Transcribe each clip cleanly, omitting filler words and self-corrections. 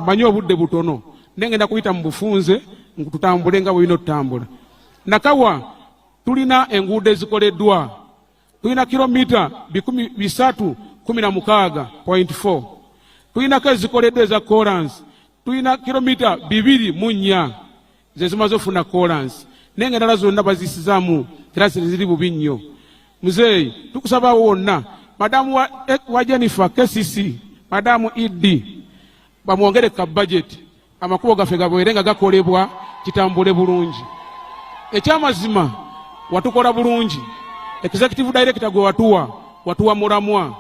manyi obudde butono nengenda kuyita mu bufunze tutambule nga bwino tutambula. Nakawa tulina enguudo ezikoleddwa, tulina kilomita 316.4, tulinako ezikoleddwa eza kolansi, tulina kilomita 204 zezimaze ofuna kolansi, nenge endala zonna bazisizaamu era ziri bubi nnyo. Muzeeyi tukusaba wonna madamu wa Jennifer KCC, madamu Idi bamwongere ka budget, amakubo gaffe gabeere nga gakolebwa kitambule bulungi. Ekyamazima watukola bulungi, executive director gwe watuwa mulamwa,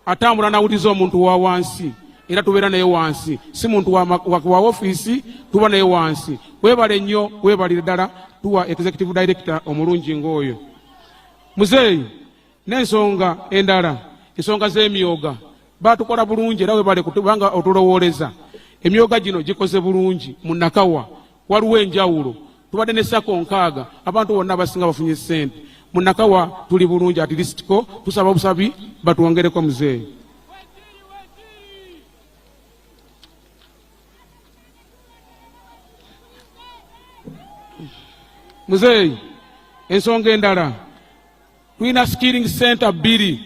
atambula nawuliza omuntu wa wansi era tubeera naye wansi, si muntu wa office, tuba naye wansi. Webale nnyo, webalire ddala tuwa executive director omulungi ng'oyo. Muzeeyi n'ensonga endala, ensonga z'emyoga batukola bulungi era webale kubanga otulowooleza. Emyoga gino gikoze bulungi mu Nakawa, waliwo enjawulo. Tubadde ne sako 6 abantu bonna abasinga bafunye ssente. Mu Nakawa tuli bulungi, at least ko tusaba busabi batuwongereko muzeeyi. Muzeeyi ensonga endala, tulina skilling center 2,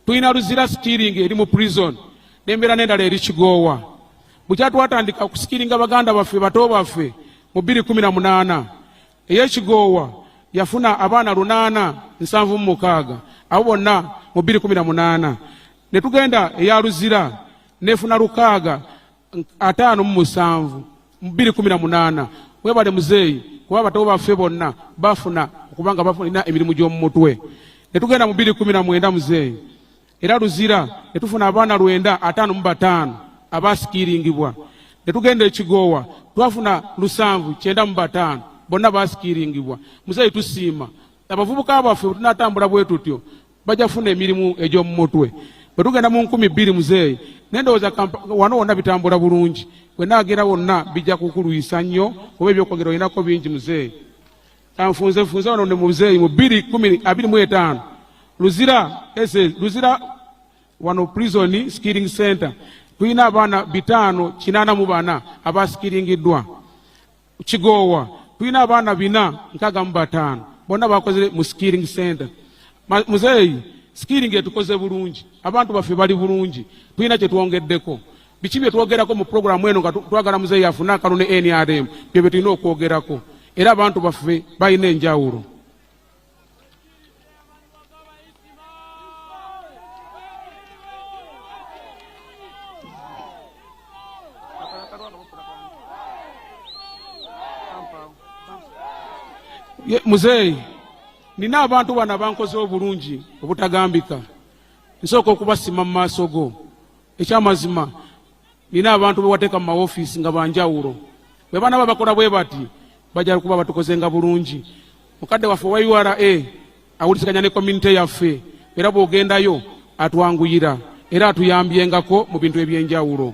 tulina Luzira skilling eri mu prison n'embeera n'endala eri Kigowa. Bukyatwatandika okusikiringa baganda baffe bato baffe mu 2018 ey'Ekigowa yafuna abaana 876, abo bonna mu 2018. Ne tugenda eya Luzira nefuna 657 mu 2018. Webale muzeeyi kuba bato baffe bonna bafuna okubanga bafuna emirimu gy'omu mutwe. Ne tugenda mu 2019 muzeeyi era Luzira ne tufuna abaana 955 abasikiringibwa. Ne tugenda Ekigowa twafuna 795 bonna basikiringibwa. Muzeeyi tusiima abavubuka baffe tunatambula bwe tutyo bajja kufuna emirimu egy'omu mutwe. Bwe tugenda mu 2000 muzeeyi nendowooza wano wonna bitambula bulungi, bwe naagera wonna bijja kukuluyisa nnyo oba ebyokwogera olinako bingi muzeeyi. Kanfunze wano ne muzeeyi mu 2025 Luzira wano prison skilling center tulina abaana 584 abasikiringiddwa. Kigowa tulina abaana 465 bonna bakoze mu skilling center. Muzeeyi skilling etukoze bulungi, abantu baffe bali bulungi, tulina kye twongeddeko. Biki bye twogerako mu programu eno nga twagala muzeeyi afuna akalulu ne NRM, bye tulina okwogerako era abantu baffe balina enjawulo. Muzeeyi nina abantu bana bankoze obulungi obutagambika, nsooka okubasima mu maaso go. Ekyamazima nina abantu bewateeka mu maofiisi nga banjawulo, bwe banaba bakola bwe bati bajja kuba batukozenga bulungi. Mukadde waffe wa URA awulisiganya ne community yaffe, era bw'ogendayo atwanguyira era atuyambyengako mu bintu ebyenjawulo.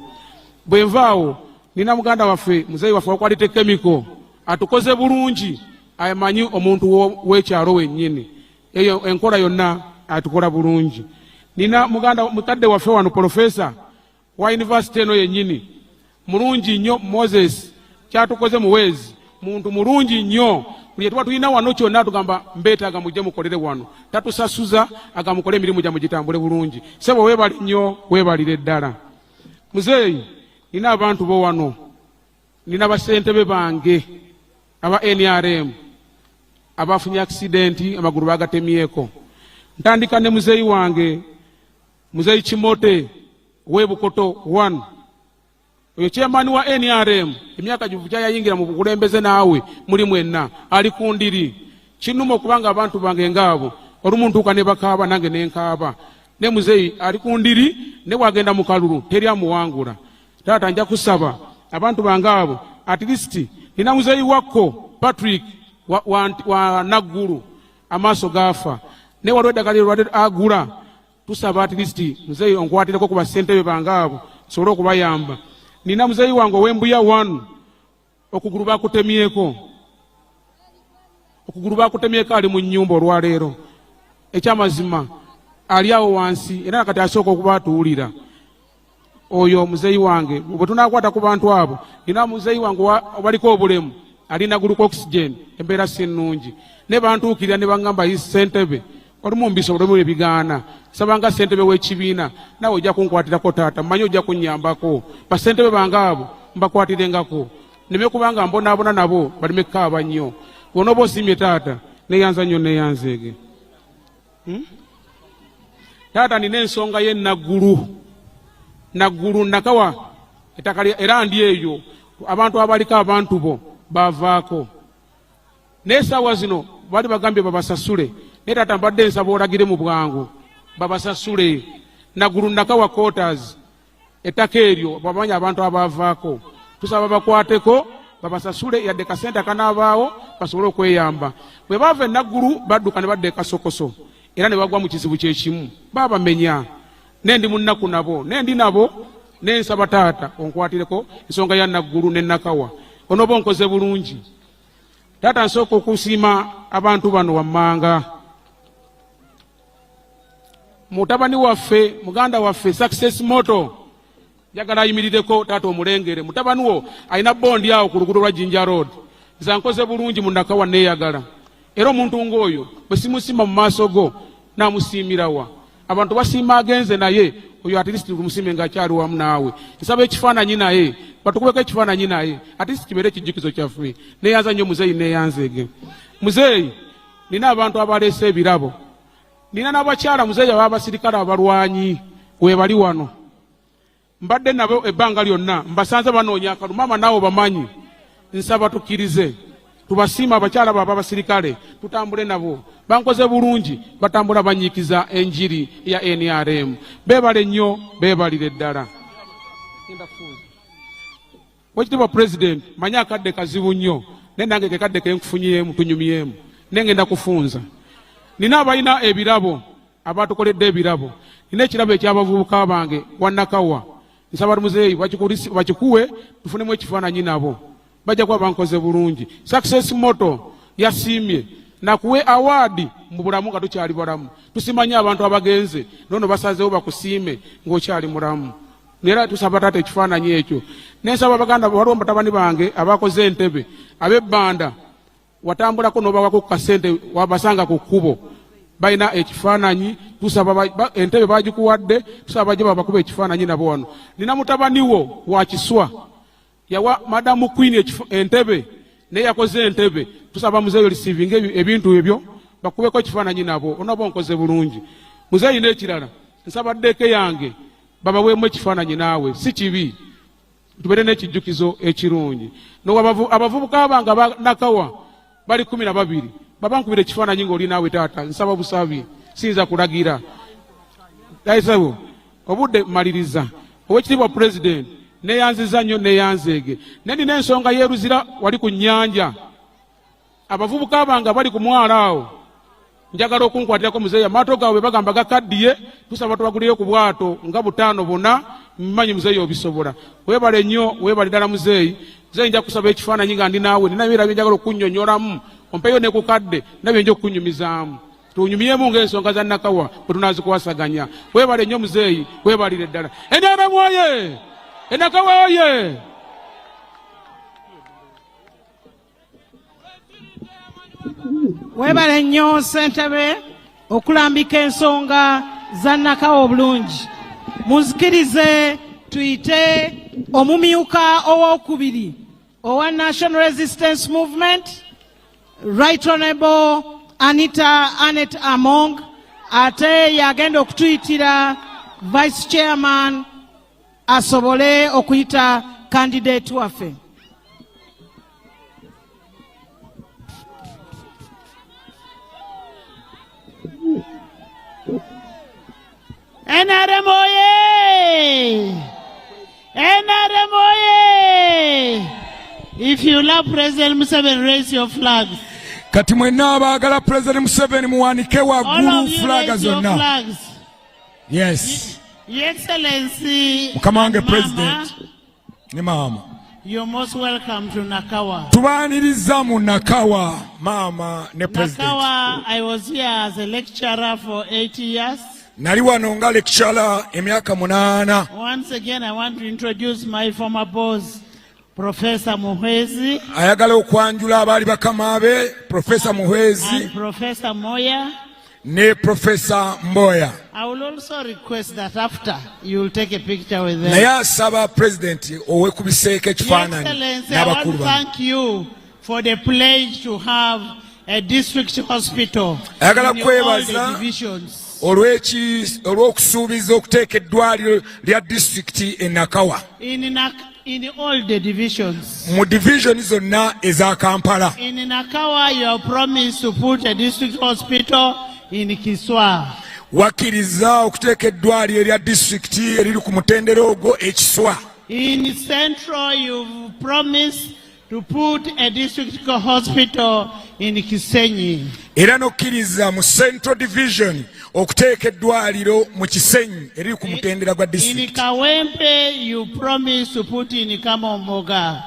Bwe nvaawo nina muganda waffe muzeeyi waffe wa Quality Chemical atukoze bulungi, amanyi omuntu w'ekyalo wennyini, eyo enkola yonna atukola bulungi. Nina mukadde waffe wano profesa wa university eno yennyini mulungi nnyo, Moses kyatukoze muweezi, muntu mulungi nnyo. Buli tuba tulina wano kyonna tugamba mbeetaaga mujje mukolere wano, tatusasuza agamukole emirimu gyammwe gitambule bulungi. Sebo weebali nnyo, weebalire ddala. Muzeeyi nina abantu bo wano, nina basentebe bange aba NRM abafunye accidenti amagulu bagatemyeko. Ntandika ne muzeeyi wange muzeeyi Kimote w'Ebukoto 1, oyo chairman wa NRM emyaka givu kyayayingira mu bukulembeze naawe muli mwenna ali ku ndiri. Kinuma okubanga abantu bange ngaabo olumuntu ne bakaaba nange nenkaaba. Ne muzeeyi ali ku ndiri ne bwagenda mu kalulu teri amuwangula. Taata nja kusaba abantu bange abo, at least nina muzeeyi wakko Patrick wa Naggulu amaaso gaafa ne waliwo eddagala lye agula. Tusaba at least muzeeyi onkwatireko ku basentebe bange abo nsobole okubayamba. Nina muzeeyi wange ow'Embuya 1 okugulu bakutemyeko ali mu nnyumba olwaleero. Ekyamazima ali awo wansi era kati asooka okuba atuwulira. oyo muzeyi wange bwe tunakwata ku bantu abo ina muzeyi wange waliko obulemu alina guluko oxygen embeera si nnungi ne bantuukirira ne baŋŋamba ssentebe olumu mbisa obulemu ebigaana sabanga ssentebe w'ekibiina nawe ojja kunkwatirako taata mmanyi ojja kunnyambako bassentebe bange abo mbakwatirengako neme kubanga mbonaabona nabo baleme kukaaba nnyo bw'onooba osiimye taata neyanza nnyo neyanzeege taata nina ensonga ye naggulu Nakawa ettaka era ndi eyo abantu abaliko abantu bo bavaako n'essaawa zino bali bagambye babasasule naye taata mbadde nsaba olagire mu bwangu babasasule naggulu Nakawa quarters ettaka eryo bamanyi abantu abavaako tusaba bakwateko babasasule yadde kasente akanaabaawo basobole okweyamba bwe baava e naggulu badduka ne badda e Kasokoso era ne bagwa mu kizibu kyekimu baabamenya nendi munnaku nabo nendi nabo nensaba taata onkwatireko ensonga ya naggulu ne Nakawa onooba onkoze bulungi taata nsooka okusiima abantu bano wammanga mutabani waffe muganda waffe success moto njagala ayimirireko taata omulengere mutabani wo alina bondi awo ku luguudo lwa Jinja Road nze nkoze bulungi mu Nakawa neeyagala era omuntu ng'oyo bwe simusiima mu maaso go naamusiimirawa abantu basiima agenze naye oyo at least tumusiime ng'akyali wamu naawe nsaba ekifaananyi naye batukubeko ekifaananyi naye at least kibeere ekijjukizo kyaffe neeyanza nnyo muzeeyi neeyanzeege muzeeyi nina abantu abaleese ebirabo nina n'abakyala muzeeyi ab'abasirikale abalwanyi weebali wano mbadde nabo ebbanga lyonna mbasanze banoonya akalulu maama naawe bamanyi nsaba tukkirize tubasiima abakyala baabo abasirikale tutambule nabo bankoze bulungi batambula banyiikiza enjiri ya NRM beebale nnyo beebalire ddala Wekitiibwa President manyi akadde kazibu nnyo naye nange ke kadde kenkufunyemu tunyumyemu naye ngenda kufunza nina abalina ebirabo abatukoledde ebirabo nina ekirabo ekyabavubuka bange wa Nakawa nsaba muzeeyi bakikuwe tufunemu ekifaananyi nabo bajja kuba bankoze bulungi success moto yasiimye nakuwe award mu bulamu nga tukyali balamu tusimanye abantu abagenze nono basazeewo bakusiime ng'okyali mulamu nera tusaba taata ekifaananyi ekyo nensaba baganda waliwo batabani bange abakoze entebe ab'ebbanda watambulako n'obawako ku kasente wabasanga ku kkubo balina ekifaananyi tusaba entebe bagikuwadde tusaba bajje babakuba ekifaananyi nabo wano nina mutabani wo wa Kiswa yawa madamu Queen entebe naye yakoze entebe tusaba muzeeyi receiving ebintu ebyo bakubeko ekifaananyi nabo onaba onkoze bulungi muzeeyi n'ekirala nsaba ddeeke yange babaweemu ekifaananyi naawe si kibi tubeere n'ekijjukizo ekirungi abavubuka bange aba Nakawa bali 12 babankubira ekifaananyi ng'oli naawe taata nsaba busabi siyinza kulagira ayisabo obudde maliriza Oweekitiibwa President neyanziza nnyo neyanzeege nendina ensonga yeeruzira wali ku nnyanja abavubuka bange bali ku mwala awo njagala okunkwatirako muzeeyi amaato gaabwe bagamba gakaddiye tusaba tubaguliyo ku bwato nga 5 bonna mmanyi muzeeyi obisobola weebale nnyo weebale ddala muzeeyi nja kusaba ekifaananyi nga ndi naawe nina bira byenjagala okunnyonnyolamu ompeyo ne kukadde nabyenja okunyumizaamu tunyumyemu ng'ensonga za Nakawa bwe tunaazikuwasaganya weebale nnyo muzeeyi weebalire ddala NRM oye Nakawa oye weebale nnyo ssentebe okulambika ensonga za Nakawa obulungi munzikirize tuyite omumyuka owookubiri owa National Resistance Movement Right Honorable Annette Among ate yagenda okutuyitira Vice Chairman asobole okuyita candidate waffe. NRM oye! NRM oye! If you love President Museveni, raise your flags. Kati mwenna abaagala President Museveni muwanike waggulu flaga zonna. Yes. Your Excellency, Mukama wange President ne Mama, you're most welcome to Nakawa. Tubaaniriza mu Nakawa, Mama ne President. Nakawa, I was here as a lecturer for 8 years. nali wano nga lecturer emyaka 8. Once again, I want to introduce my former boss, Professor Muhwezi ayagala okwanjula abaali bakama be Professor Muhwezi and Professor Moya. ne Professor Mboya. I will also request that after you will take a picture with them. naye asaba president owekubiseeko ekifaananyi Excellency, I want to n'abakulu bano. thank you for the pledge to have a district hospital Ayagala in all the kwebaza divisions. olw'okusuubiza okuteeka eddwaliro lya disitulikiti e Nakawa In all the divisions. mu divisioni zonna eza Kampala. In Nakawa, you have promised to put a district hospital in Kiswa. wakkiriza okuteeka eddwaliro erya disitulikiti eriri ku mutendera ogwo ekiswa. In Central, you've promised to put a district hospital in Kisenyi. era n'okkiriza mu Central Division okuteeka eddwaliro mu Kisenyi eriri ku mutendera gwa In disitulikiti. Kawempe, you promised to put in Kamomboga.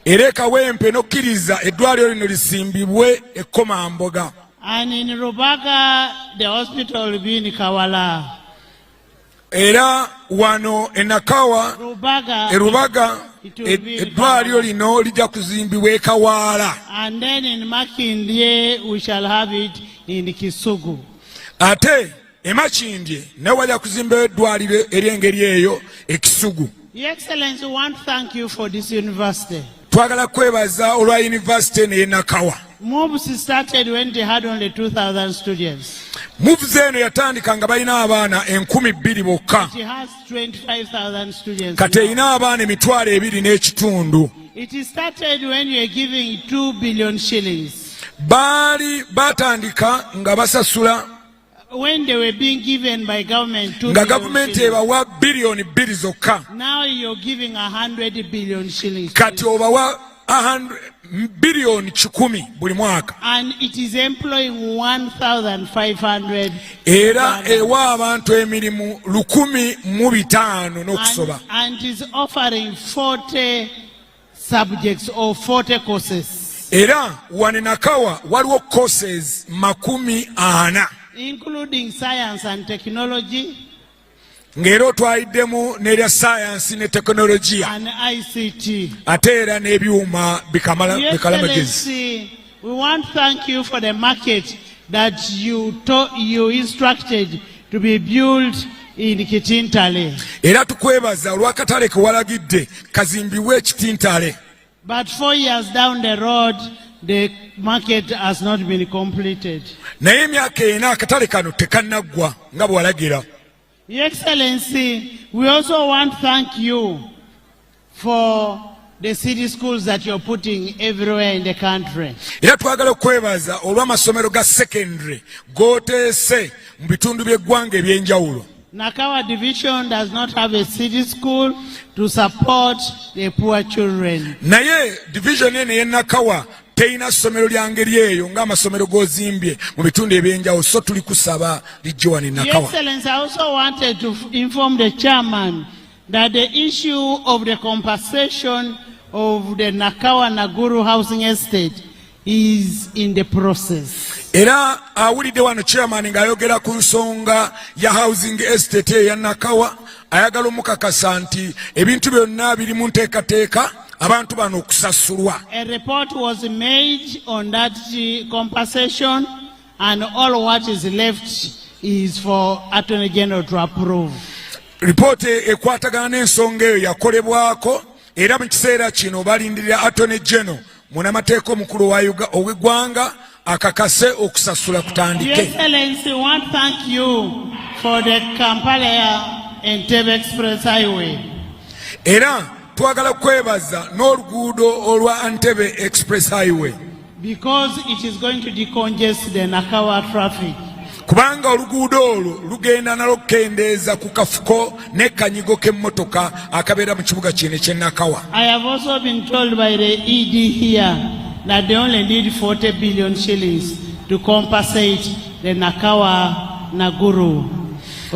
era e Kawempe n'okkiriza eddwaliro lino lisimbibwe e Komamboga. And in Rubaga, the hospital will be in Kawala. era wano e Nakawa Rubaga eddwaliro lino lijja kuzimbibwa e Kawaala. And then in Makindye, we shall have it in Kisugu. ate e Makindye nawe wajja kuzimbayo eddwaliro ery'engeri eyo e Kisugu. Your Excellency, we want to thank you for this university. twagala kwebaza olwa yunivasite n'e Nakawa. MOVS started when they had only 2,000 students. MOVS eno yatandika nga balina abaana 2,000 bokka. It has 25,000 students. kati now. erina abaana 2,250. It started when you were giving 2 billion shillings. baali batandika nga basasula When they were being given by government 2 nga billion gavumenti shillings. ebawa bilioni 2 zokka. Now you're giving 100 billion shillings. kati obawa bilioni 10 buli mwaka. And it is employing 1,500. era ewa abantu emirimu 1,500 n'okusoba. And is offering 40 subjects or 40 courses, era wane Nakawa waliwo courses 40 including science and technology ng'era otwayiddemu n'erya sayansi ne tekinologiya and ICT. ate era n'ebyuma Your bikalamagezi. Excellency, we want to thank you for the market that you instructed to be built in Kitintale. era tukwebaza olw'akatale ke walagidde kazimbibwe ekitintale. But 4 years down the road, the market has not been completed. naye emyaka 4 akatale kano tekannaggwa nga bwe walagira. Your Excellency, we also want to thank you for the city schools that you're putting everywhere in the country. era twagala okwebaza olw'amasomero ga secondary g'oteese mu bitundu by'eggwanga eby'enjawulo. Nakawa division does not have a city school to support the poor children. naye division eno y'e Nakawa teyina ssomero lya ngeri eyo ng'amasomero g'ozimbye mu bitundu eby'enjawulo, so tuli kusaba lijje wano e Your Nakawa. Excellency, I also wanted to inform the chairman that the issue of the compensation of the Nakawa Naguru housing estate is in the process. era awulidde wano chairman ng'ayogera ku nsonga ya housing estate eya Nakawa, ayagala omukakasa nti ebintu byonna biri mu nteekateeka abantu bano okusasulwa. A report was made on that compensation, and all what is left is for Attorney General to approve. Ripooti ekwatagana n'ensonga eyo yakolebwako, era mu kiseera kino balindirira Attorney General munamateeka omukulu ow'eggwanga akakase okusasula Your kutandike. Excellency, we want to thank you for the Kampala Entebbe Express Highway. Era twagala kwebaza n'oluguudo olwa Entebbe Express Highway, Because it is going to decongest the Nakawa traffic. kubanga oluguudo olwo lugenda nalwo kukendeeza ku kafuko n'ekanyigo k'emmotoka akabeera mu kibuga kino eky'e Nakawa. I have also been told by the ED here that they only need 40 billion shillings to compensate the Nakawa Naguru.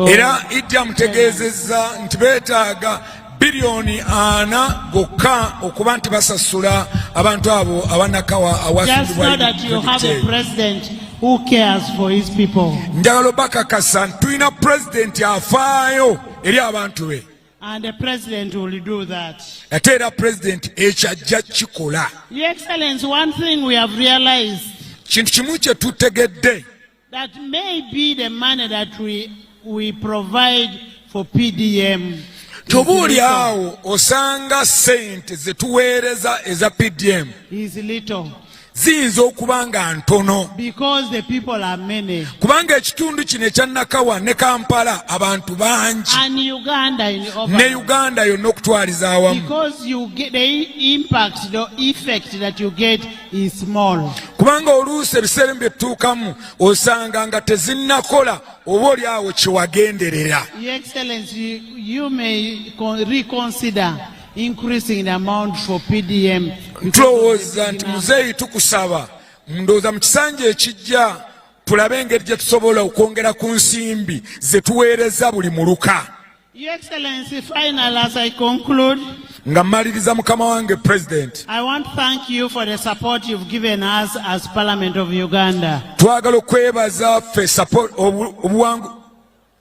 Era Iddi amutegeezezza nti beetaaga bilioni 4 gokka okuba nti basasula abantu abo aba Nakawa Just know that you have a awasibwa. president who cares for his people. Njagala bakakasa tulina president afaayo eri abantu be. And the president will do that. Ate era president ekyajja kikola. Your Excellency, one thing we have realized, Kintu kimu kye tutegedde, that may be the money that we provide for PDM. tobuuli awo osanga sente ze tuweereza eza PDM Is little. ziyinza okuba nga ntono, Because the people are many. kubanga ekitundu kino ekya Nakawa ne Kampala abantu bangi, And Uganda in ne overall. Uganda yonna okutwaliza awamu, Because you get the impact, the effect that you get is small. kubanga oluusi ebiseera bye tutuukamu osanga nga tezinnakola oba oli awo kyewagenderera. Your Excellency, you may reconsider increasing the amount for PDM. Tulowooza nti muzeeyi tukusaba, ndowooza mu kisanja ekijja tulabe engeri gye tusobola okwongera ku nsimbi ze tuweereza buli muluka. Your Excellency, final as I conclude, Nga mmaliriza mukama wange President, I want to thank you for the support you've given us as Parliament of Uganda. twagala okwebaza ffe support obuwangu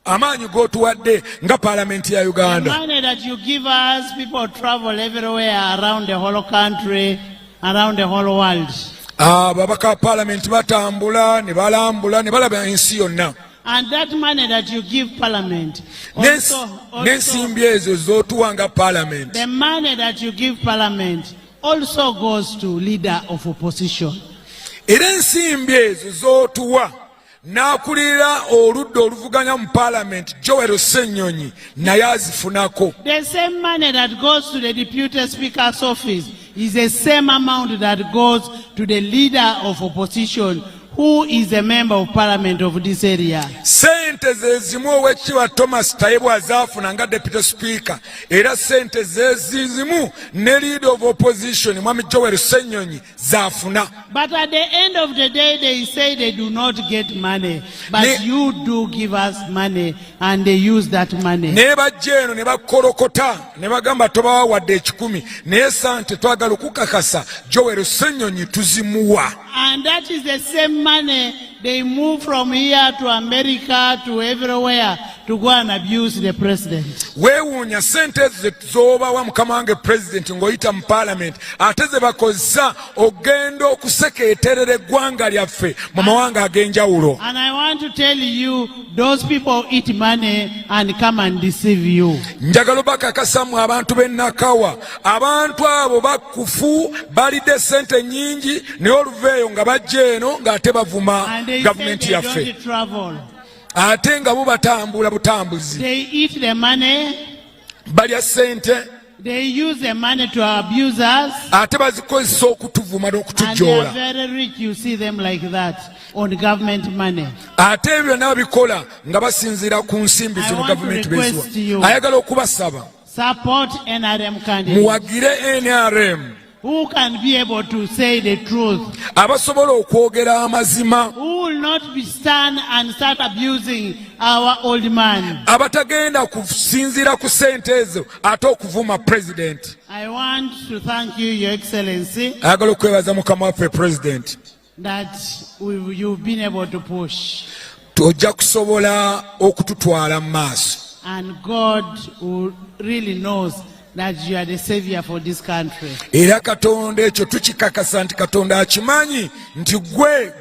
amaanyi g'otuwadde nga paalamenti ya The Uganda. money that you give us, people travel everywhere around the whole country, around the whole world. Ababaka paalamenti batambula ne balambula ne balaba ensi yonna. And that money that you give Parliament, also N'ensimbi ezo z'otuwa nga paalamenti, the money that you give Parliament also goes to leader of opposition. era ensimbi ezo z'otuwa n'akulira oludda oluvuganya mu paalamenti Joel Ssenyonyi naye azifunako. The same money that goes to the Deputy Speaker's office is the same amount that goes to the leader of opposition, who is a member of Parliament of this area. Sente ze zimu Oweekitiibwa Thomas Tayebwa azaafuna nga Deputy Speaker, era sente ze zizimu ne leader of opposition Mwami Joel Ssenyonyi zaafuna. But at the end of the day, they say they do not get money. But you do give us money, and they use that money. Ne bajja eno ne bakolokota ne bagamba tobawa wadde ekikumi, naye sante twagala okukakasa Joel Ssenyonyi tuzimuwa. And that is the same money they move from here to America to everywhere to go and abuse the president. Weewuunya sente ezo z'obawa mukama wange President ng'oyita mu Parliament, ate ze bakozesa ogenda okusekeeterera eggwanga lyaffe mu mawanga ag'enjawulo. And I want to tell you, those people eat money and come and deceive you. Njagala bakakasa mu abantu b'e Nakawa, abantu abo bakufu balidde sente nnyingi naye oluveeyo nga bajja eno ng'ate bavuma And they say gavumenti they yaffe, don't travel. ate nga bo batambula butambuzi, They eat the money. balya sente They use the money to abuse us. ate bazikozesa okutuvuma And they are n'okutujjoola. very rich. You see them like that on government money. Ate ebyo byonna babikola nga basinziira ku nsimbi I zino want to gavumenti request you. beziwa. Ayagala okubasaba Support NRM candidates muwagire NRM who can be able to say the truth, abasobola okwogera amazima, who will not be stand and start abusing our old man. abatagenda kusinziira ku sente ezo ate okuvuma President. I want to thank you, Your Excellency, Ayagala okwebaza mukama waffe President, that you've been able to push. tojja kusobola okututwala mu maaso, And God who really knows that you are the savior for this country. era Katonda ekyo tukikakasa nti Katonda akimanyi nti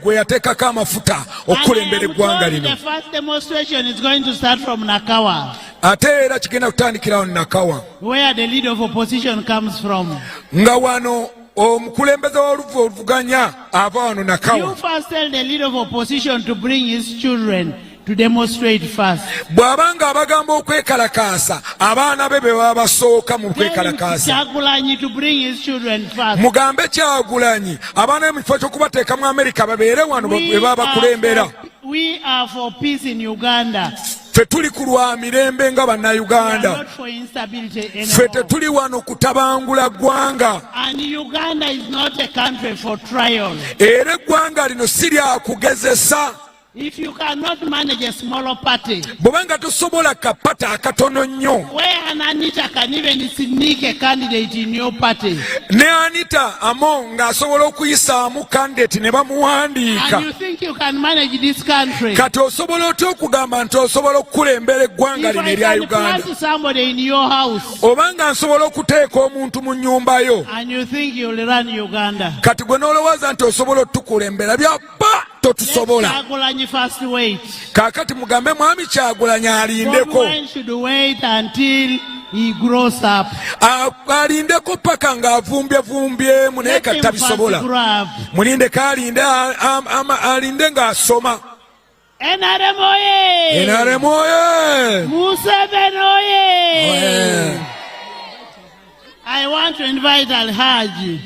gwe yateekako amafuta okulembera eggwanga lino. The first demonstration is going to start from Nakawa, Ate era kigenda kutandikirawo Nakawa, where the leader of opposition comes from. nga wano omukulembeze w'oluvu oluvuganya ava wano You Nakawa. first tell the leader of opposition to bring his children to demonstrate first. Bw'abanga abagamba okwekalakaasa, abaana be baba basooka mu Tell kwekalakaasa. Kyagulanyi to bring his children first. Mugambe Kyagulanyi abaana mu kifo ky'okubateeka mu Amerika babeere wano be baba bakulembera. We are for peace in Uganda. Ffe tuli ku lwa mirembe nga We are bannayuganda. not for instability Ffe anymore. tetuli wano kutabangula ggwanga. And Uganda is not a country for trial. Era eggwanga lino si lya kugezesa. If you cannot manage a smaller party, bw'obanga tosobola kapata akatono nnyo, where an Anita can even sneak a candidate in your party, ne Anita Among ng'asobola okuyisaamu candidate ne bamuwandiika, and you think you can manage this country, kati osobola otya okugamba nti osobola okukulembera eggwanga if lino I erya can Uganda, place somebody in your house, obanga nsobola okuteeka omuntu mu nnyumba yo, and you think you'll run Uganda, kati gwe n'olowooza nti osobola otukulembera byappa totusobola. Kyagulanyi first wait. Kaakati mugambe mwami Kyagulanyi Bobi alindeko, Wine should wait until he grows up. alindeko paka ng'avumbyevumbye naye Let kati him tabisobola. first grab. Mulindeko alinde ng'asoma. NRM oye! NRM oye! Museveni oye! Oye! I want to invite Alhaji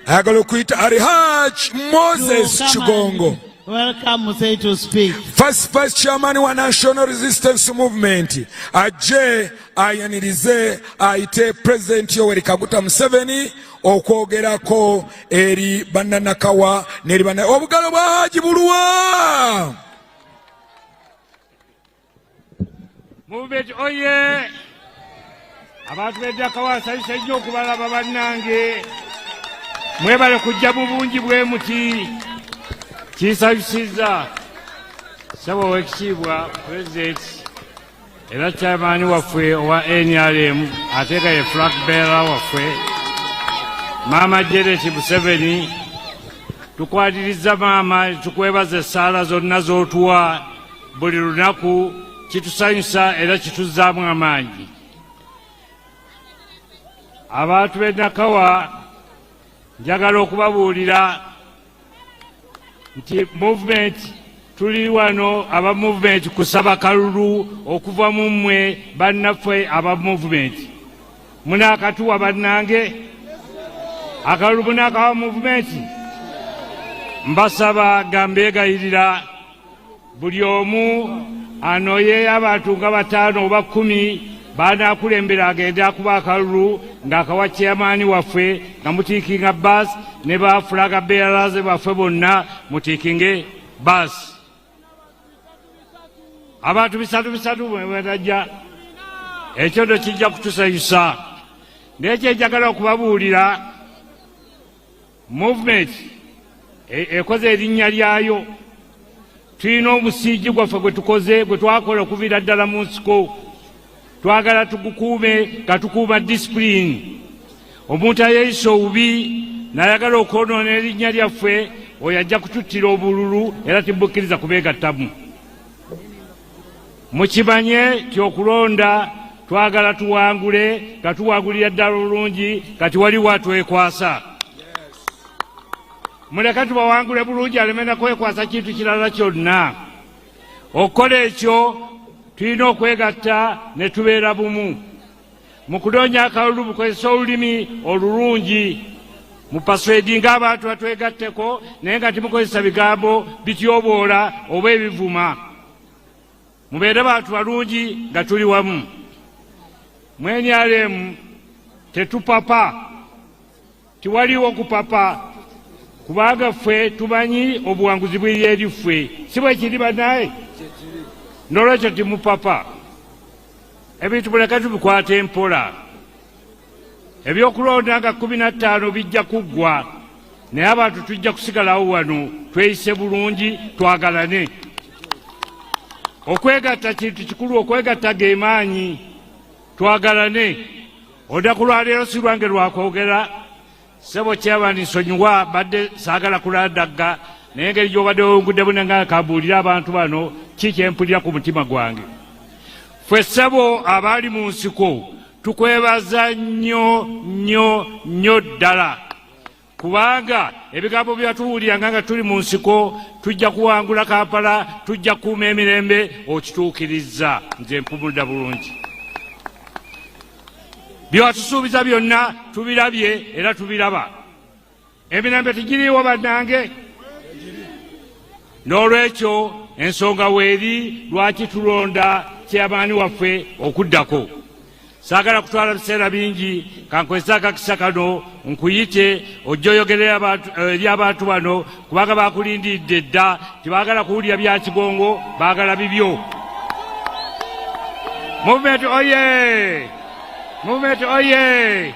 Ayagala okuyita Alhaji Moses to come Kigongo, and welcome Museveni to speak. first vice chairman wa National Resistance Movement, ajje ayanirize ayite President Yoweri Kaguta Museveni okwogerako eri bannanakawa n'eri banna obugalo bwa Haji Bulwa. Movement oye! Abantu b'Nakawa nsanyuse nnyo okubalaba bannange. Mwebale kujja mu bungi bwe muti. Kinsanyusizza Ssebo Oweekitiibwa President era chairman waffe owa NRM ate nga ye flag bearer waffe Maama Gen. Museveni, tukwatiriza maama, tukwebaza essaala zonna z'otuwa buli lunaku, kitusanyusa era kituzzaamu amaanyi. Abantu b'e Nakawa njagala okubabuulira nti movement tuli wano aba movement kusaba kalulu okuva mu mmwe bannaffe aba movement. Munaakatuwa bannange akalulu munaakawa movement. Mbasaba gambeegayirira buli omu anoye abantu nga 5 oba 10 banaakulembera agende akuba akalulu ng'akawa chairman waffe nga mutiikinga bus ne ba flag bearers baffe bonna mutiikinge bus. Abantu bisatu mwebatajja ekyo ndo kijja kutusanyusa. N'ekyo njagala okubabuulira movement ekoze erinnya lyayo. Tulina omusiigi gwaffe gwe tukoze gwe twakola okuviira ddala mu nsiko. Twagala tugukuume nga tukuuma discipline. Omuntu ayeeyisa obubi n'ayagala okwonoona erinnya lyaffe oyo ajja kututtira obululu era tibukkiriza kubeegattamu. Mukimanye ti okulonda twagala tuwangule nga tuwangulira ddala olulungi kati waliwo atwekwasa. Muleka tubawangule bulungi aleme na kwekwasa kintu kirala kyonna. Okukola ekyo tulina okwegatta ne tubeera bumu. Mu kunoonya akalulu mukozesa olulimi olulungi. Mupaswedinga abantu batwegatteko naye nga timukozesa bigambo bityoboola oba ebivuma. Mubeere bantu balungi nga tuli wamu. NRM tetupapa. Tiwaliwo kupapa. Kubanga ffe tumanyi obuwanguzi bw'eri eri ffe. Si bwe kiri bannaye? N'olwekyo timupapa. Ebintu muleka tubikwate mpola. Ebyokulonda nga 15 bijja kuggwa. Naye abantu tujja kusigalawo wano tweyise bulungi twagalane. Okwegatta kintu kikulu, okwegatta ge maanyi. Twagalane. Olunaku lwa leero si lwange lwakwogera. Ssebo chairman nsonyiwa badde saagala kulandagga naye engeri gy'obadde wewunguddemu nga kambuulira abantu bano kikyempulira ku mutima gwange. Ffe ssebo abaali mu nsiko tukwebaza nnyo ddala. Kubanga ebigambo byatuwuliranga nga tuli mu nsiko tujja kuwangula Kampala, tujja kukuuma emirembe, okituukirizza. Nze mpumulira bulungi. Byatusuubiza byonna tubirabye era tubiraba. Emirembe tigiriiwo bannange. N'olwekyo ensonga weeri lwaki tulonda chairman waffe okuddako. Saagala kutwala biseera bingi kankwese akakisa kano nkuyite ojja oyogerera eri abantu bano kubanga bakulindidde dda tebaagala kuwulira bya kigongo baagala bibyo. Movement oye! Movement oye!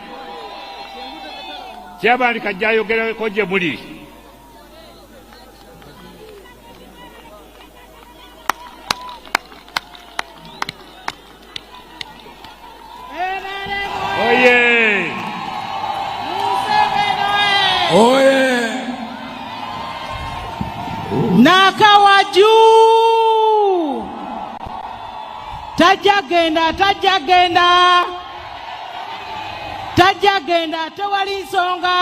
Chairman kajja ayogereko gye muli. Oye! Oye! Nakawa juu! Tajagenda tewali nsonga.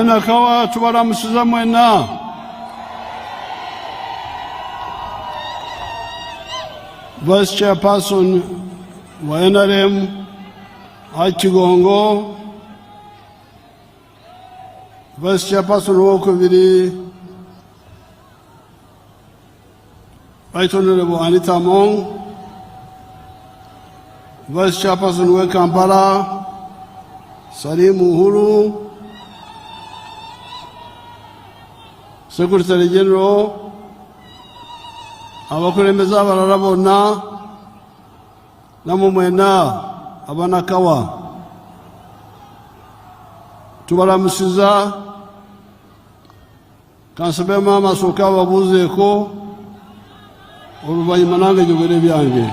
Nakawa tubalamusiza mwena. Vice Chairperson wa NRM Achigongo, Vice Chairperson wokubiri Right Honorable Anita Mong, Vice Chairperson wa Kampala Salimu Uhuru, Secretary General, abakulembeza abalala bonna namwe mwena abanakawa tubalamusiza. Kansabe maama asooke ababuuzeeko oluvannyuma nange njogere byange.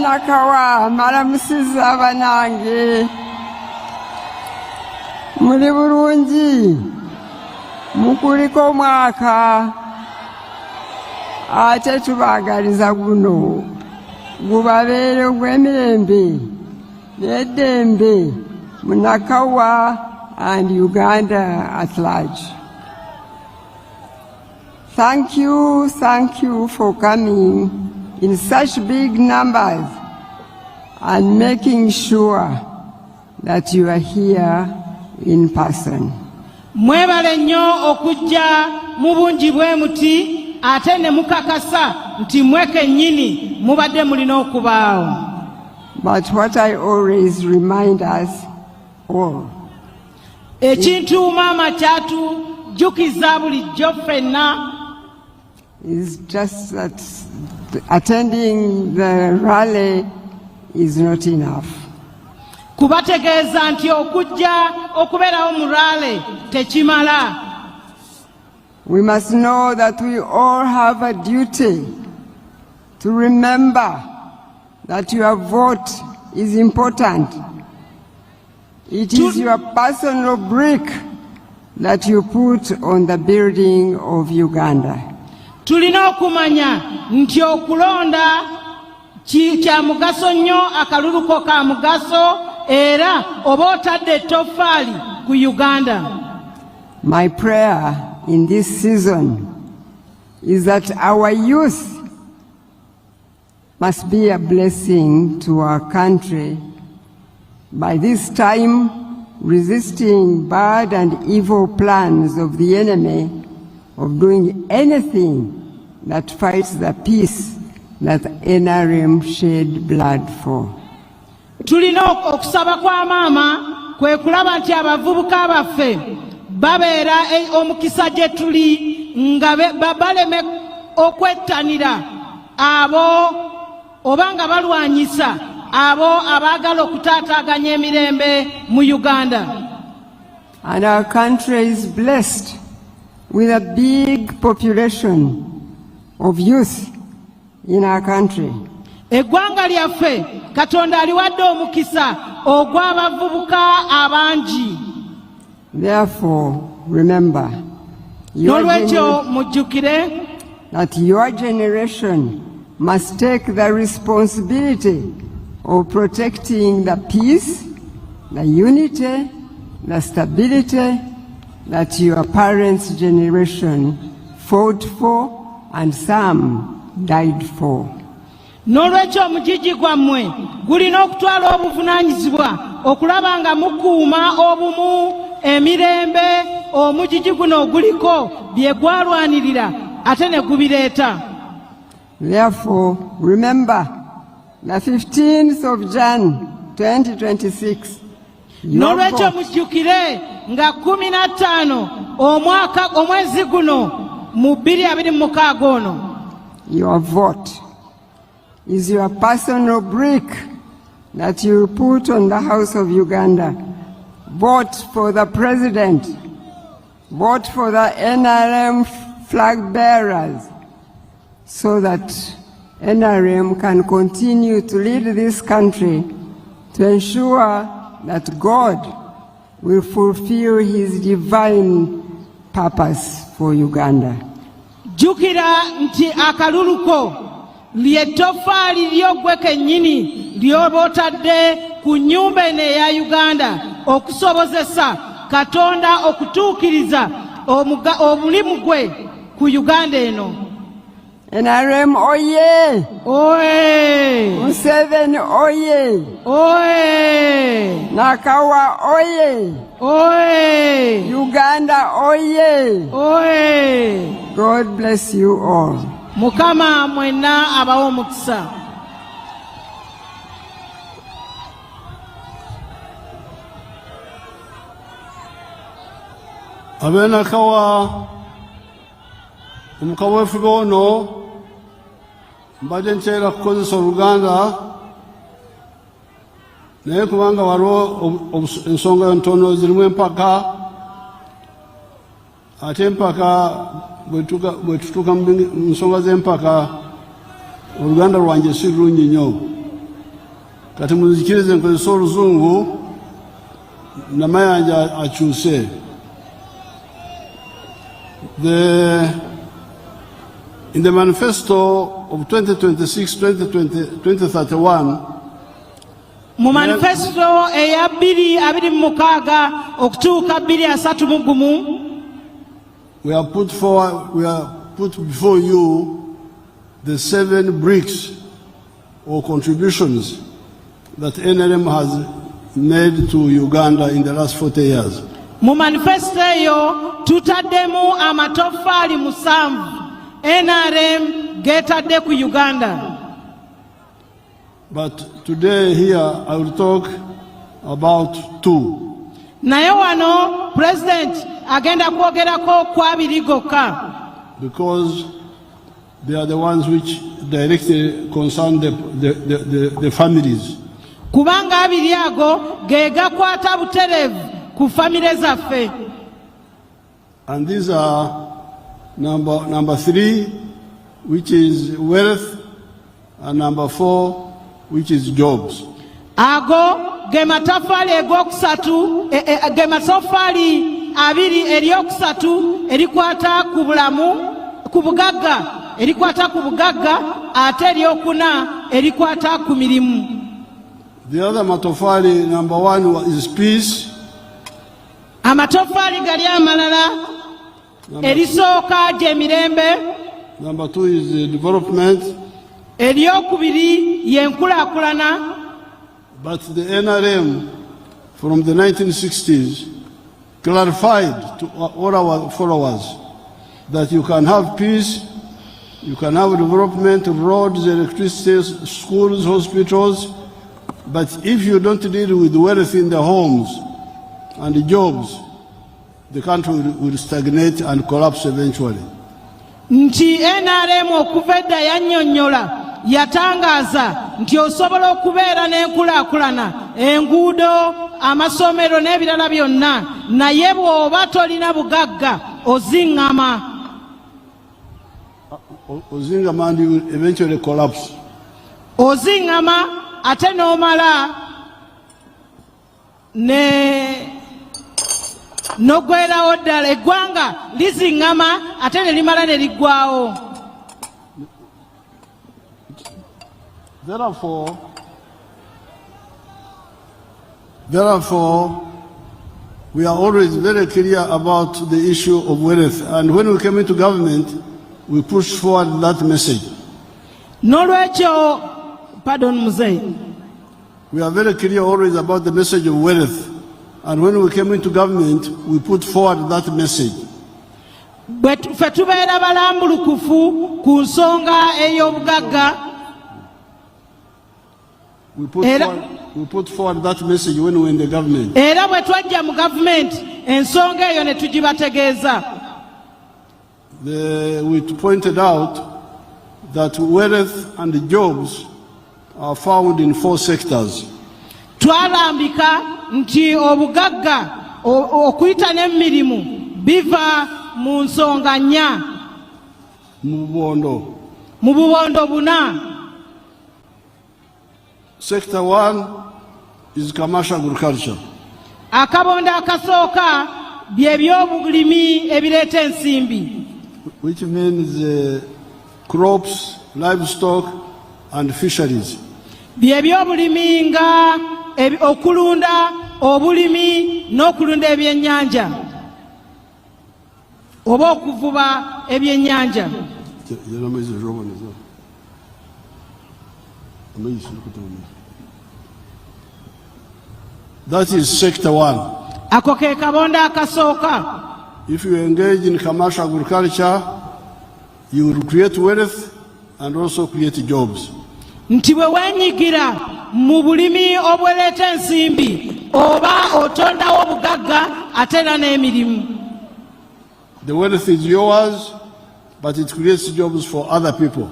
Nakawa malamusiza banange muli bulungi mukuliko omwaka ate tubaagaliza guno gubabeere ogw'emirembe n'eddembe mu Nakawa and Uganda at large. Thank you for coming in such big numbers and making sure that you are here in person. Mwebale nnyo okujja mu bungi bwe muti ate ne mukakasa nti mweke nnyini mubadde mulina okubaawo. But what I always remind us all, ekintu maama kyatujjukiza bulijjo ffenna, is just that attending the rally is not enough. Kubategeeza nti okujja okubeerawo mu rally tekimala. We must know that we all have a duty to remember that your vote is important. It is your personal brick that you put on the building of Uganda. Tulina okumanya nti okulonda kya mugaso nnyo, akaluluko ka mugaso, era oba otadde ettoffaali ku Uganda. My prayer in this season is that our youth must be a blessing to our country, by this time resisting bad and evil plans of the enemy of doing anything that fights the peace that NRM shed blood for. Tulina okusaba kwa maama kwe kulaba nti abavubuka baffe babeera omukisa gye tuli nga baleme okwettanira abo oba nga balwanyisa abo abaagala okutaataaganya emirembe mu Uganda. And our country is blessed with a big population of youth in our country. Eggwanga lyaffe Katonda aliwadde omukisa ogw'abavubuka abangi. Therefore, remember, n'olwekyo mujjukire that your generation must take the responsibility of protecting the peace, the unity, the stability that your parents' generation fought for and some died for. N'olwekyo omugigi gwammwe gulina okutwala obuvunaanyizibwa okulaba nga mukuuma obumu, emirembe, omugigi guno oguliko bye gwalwanirira ate ne gubireeta. Therefore, remember the 15th of Jan 2026. N'olwekyo mujjukire nga 15 omwezi guno mu 2026 ono. Your vote is your personal brick that you put on the House of Uganda. Vote for the President. Vote for the NRM flag bearers so that NRM can continue to lead this country to ensure that God will fulfill his divine purpose for Uganda. Jukira nti akaluluko lyettofaali ly'ogwe kennyini ly'obootadde ku nnyumba eno eya Uganda okusobozesa Katonda okutuukiriza omulimu gwe ku Uganda eno. NRM oye! Oye! Museveni oye! Oye! Nakawa oye! Oye! Uganda oye! Oye! God bless you all. Mukama mwenna abawe omukisa. Nakawa omuka wefuga ono mbadde nteera kukozesa Oluganda naye kubanga waliwo ensonga ntono zirimu empaka ate empaka bwe tutuuka mu nsonga z'empaka Oluganda lwange si lulungi nnyo kati munzikirize nkozesa Oluzungu namayanja akyuse. In the manifesto of 2026-2031, mu manifesto eya 2026 okutuuka 2031 we have put before you the 7 bricks or contributions that NRM has made to Uganda in the last 40 years. Mu manifesto eyo tutaddemu amatofaali 7 NRM getadde ku Uganda. But today here I will talk about 2. Naye wano President agenda kwogerako ku 2 gokka. Because they are the ones which directly concern the families. Kubanga 2 ago ge gakwata buterevu ku family zaffe. And these are number 3, which is wealth, and number 4, which is jobs. Ago ge matafali egokusatu ge matafali 2 eryokusatu erikwata ku bulamu ku bugagga erikwata ku bugagga ate eryokuna erikwata ku mirimu. The other matofali, number 1 is peace. Amatofali gali amalala erisooka gyemirembe. Number 2 is development. Eryokubiri yenkulaakulana. But the NRM from the 1960s clarified to all our followers that you can have peace, you can have development, roads, electricity, schools, hospitals, but if you don't deal with wealth in the homes and the jobs, the country will stagnate and collapse eventually. Nti NRM okuva edda yannyonnyola yatangaaza nti osobola okubeera n'enkulaakulana, enguudo, amasomero n'ebirala byonna, naye bw'oba tolina bugagga oziŋŋama. Oziŋŋama and you will eventually collapse. Oziŋŋama ate n'omala n'oggwerawo ddala, eggwanga liziŋŋama ate ne limala ne liggwawo. Therefore, we are always very clear about the issue of wealth, and when we came into government, we pushed forward that message. N'olwekyo Pardon, Muzei. We are very clear always about the message of wealth. And when we came into government, we put forward that message. Ffe tubeera balambulukufu ku nsonga ey'obugagga. We put forward that message when we were in the government. Era bwe twajja mu government ensonga eyo ne tugibategeeza. We pointed out that wealth and jobs are found in 4 sectors. Twalambika nti obugagga okuyita n'emirimu biva mu nsonga 4 mu bubondo 4. Sector 1 is commercial agriculture. Akabondo akasooka bye by'obulimi ebireeta ensimbi. Which means crops, livestock and fisheries. Bye by'obulimi nga okulunda, obulimi n'okulunda ebyennyanja oba okuvuba ebyennyanja. That is sector 1. Ako ke kabondo akasooka. If you engage in commercial agriculture, you will create wealth and also create jobs. Nti bwe weenyigira mu bulimi obweleeta ensimbi oba otondawo obugagga ate era n'emirimu. The wealth is yours, but it creates jobs for other people.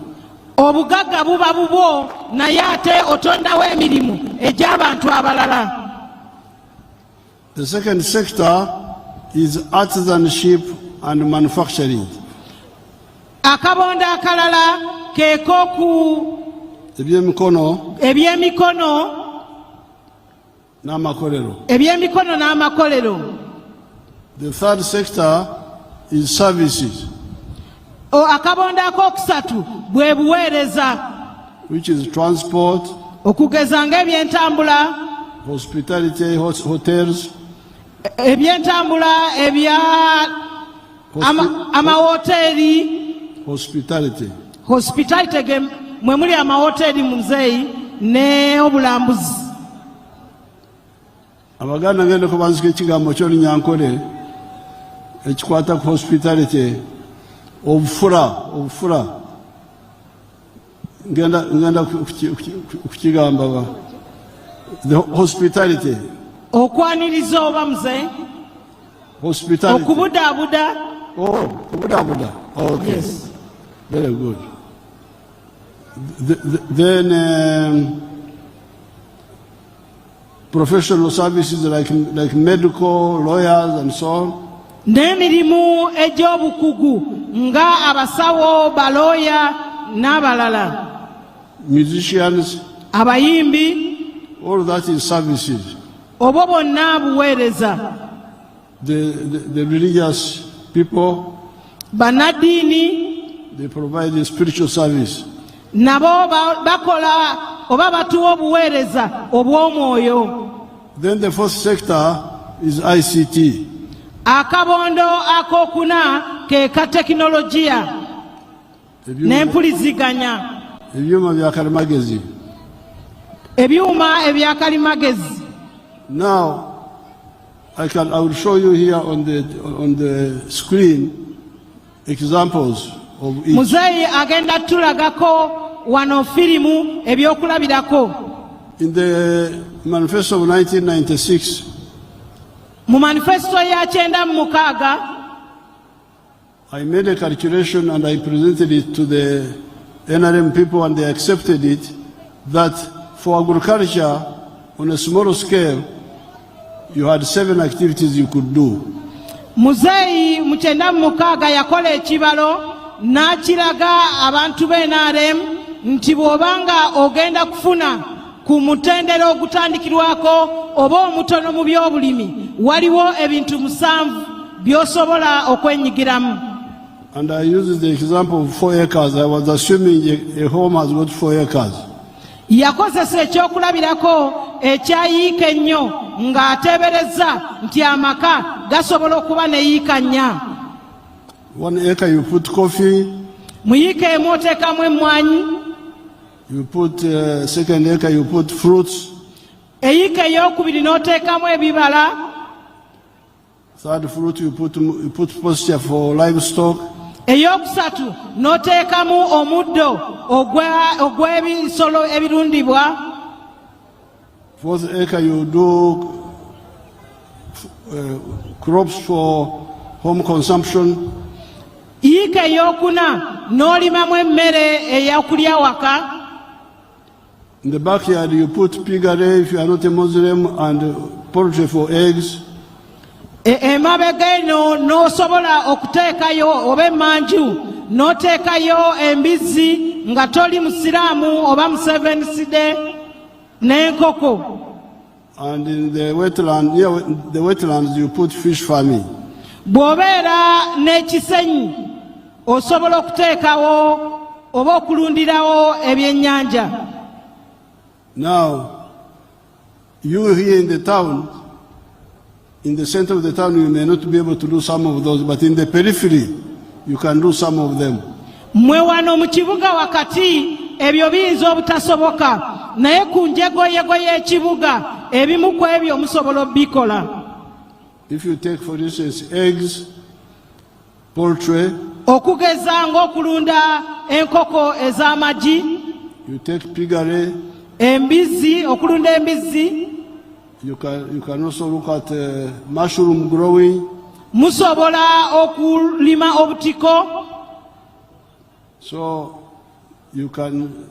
Obugagga buba bubwo naye ate otondawo emirimu egy'abantu abalala. The second sector is artisanship and manufacturing. Akabondo akalala keek'oku ebyemikono n'amakolero. The third sector is services. Akabondo akookusatu bwe buweereza. Which is transport, okugeza ng'ebyentambula, hospitality, hotels, ebyentambula ebya amawoteeri, hospitality mwe muli amawoteeri Muzeeyi ne obulambuzi. Abaganda ngende kubanzika ekigambo ky'Olunyankole ekikwata ku hospitality, obufura ngenda kukigamba the hospitality. Okwaniriza oba Muzeeyi? Hospitality. Okubudaabuda. Kubudaabuda. Okay. Yes. Very good. Then professional services like medical, lawyers and so on. N'emirimu egy'obukugu nga abasawo, balooya n'abalala. Musicians. Abayimbi. All that is services. Obwo bonna buweereza. The religious people. Bannaddiini. They provide a spiritual service. Nabo bakola oba batuwa obuweereza obw'omwoyo. Then the fourth sector is ICT. Akabondo akookuna ke ka tekinologiya n'empuliziganya. Ebyuma bya kalimagezi. Ebyuma ebya kalimagezi. Now I will show you here on the screen examples of each. Muzeeyi agenda tulagako wano firimu ebyokulabirako. In the manifesto of 1996, mu manifesto ya 1996, I made a calculation and I presented it to the NRM people and they accepted it, that for agriculture on a small scale you had 7 activities you could do. Muzeeyi mu 1996 yakola ekibalo n'akiraga abantu b'NRM nti bw'obanga ogenda kufuna ku mutendera ogutandikirwako oba omutono mu by'obulimi waliwo ebintu 7 by'osobola okwenyigiramu. And I used the example of 4 acres. I was assuming a home has got 4 acres. Yakozesa ekyokulabirako ekyayiika ennyo ng'ateebereza nti amaka gasobola okuba ne yiika 4. 1 acre you put coffee. Mu yiika emu oteekamu emmwanyi. You put second acre, you put fruits. Eyika eyokubiri n'oteekamu ebibala. Third fruit, you put pasture for livestock. Eyokusatu n'oteekamu omuddo ogw'ebisolo ebirundibwa. Fourth acre, you do crops for home consumption. Yika eyokuna n'olimamu emmere eyokulya waka. In the backyard, you put piggery if you are not a Muslim, and poultry for eggs. Emabega eno n'osobola okuteekayo oba emmanju n'oteekayo embizzi nga toli musiraamu oba Museveni n'enkoko. And in the wetland, near the wetlands, you put fish farming. Bw'obeera n'ekisenyi osobola okuteekawo oba okulundirawo ebyennyanja. Now, you here in the town, in the center of the town, you may not be able to do some of those, but in the periphery, you can do some of them. Mwe wano mu kibuga wakati ebyo biyinza obutasoboka, naye ku njegoyego y'ekibuga ebimu ku ebyo musobola obikola. If you take, for instance, eggs, poultry, okugeza ng'okulunda enkoko ez'amagi, you take piggery, embizzi, okulunda embizzi. You can also look at mushroom growing. Musobola okulima obutiko. So you can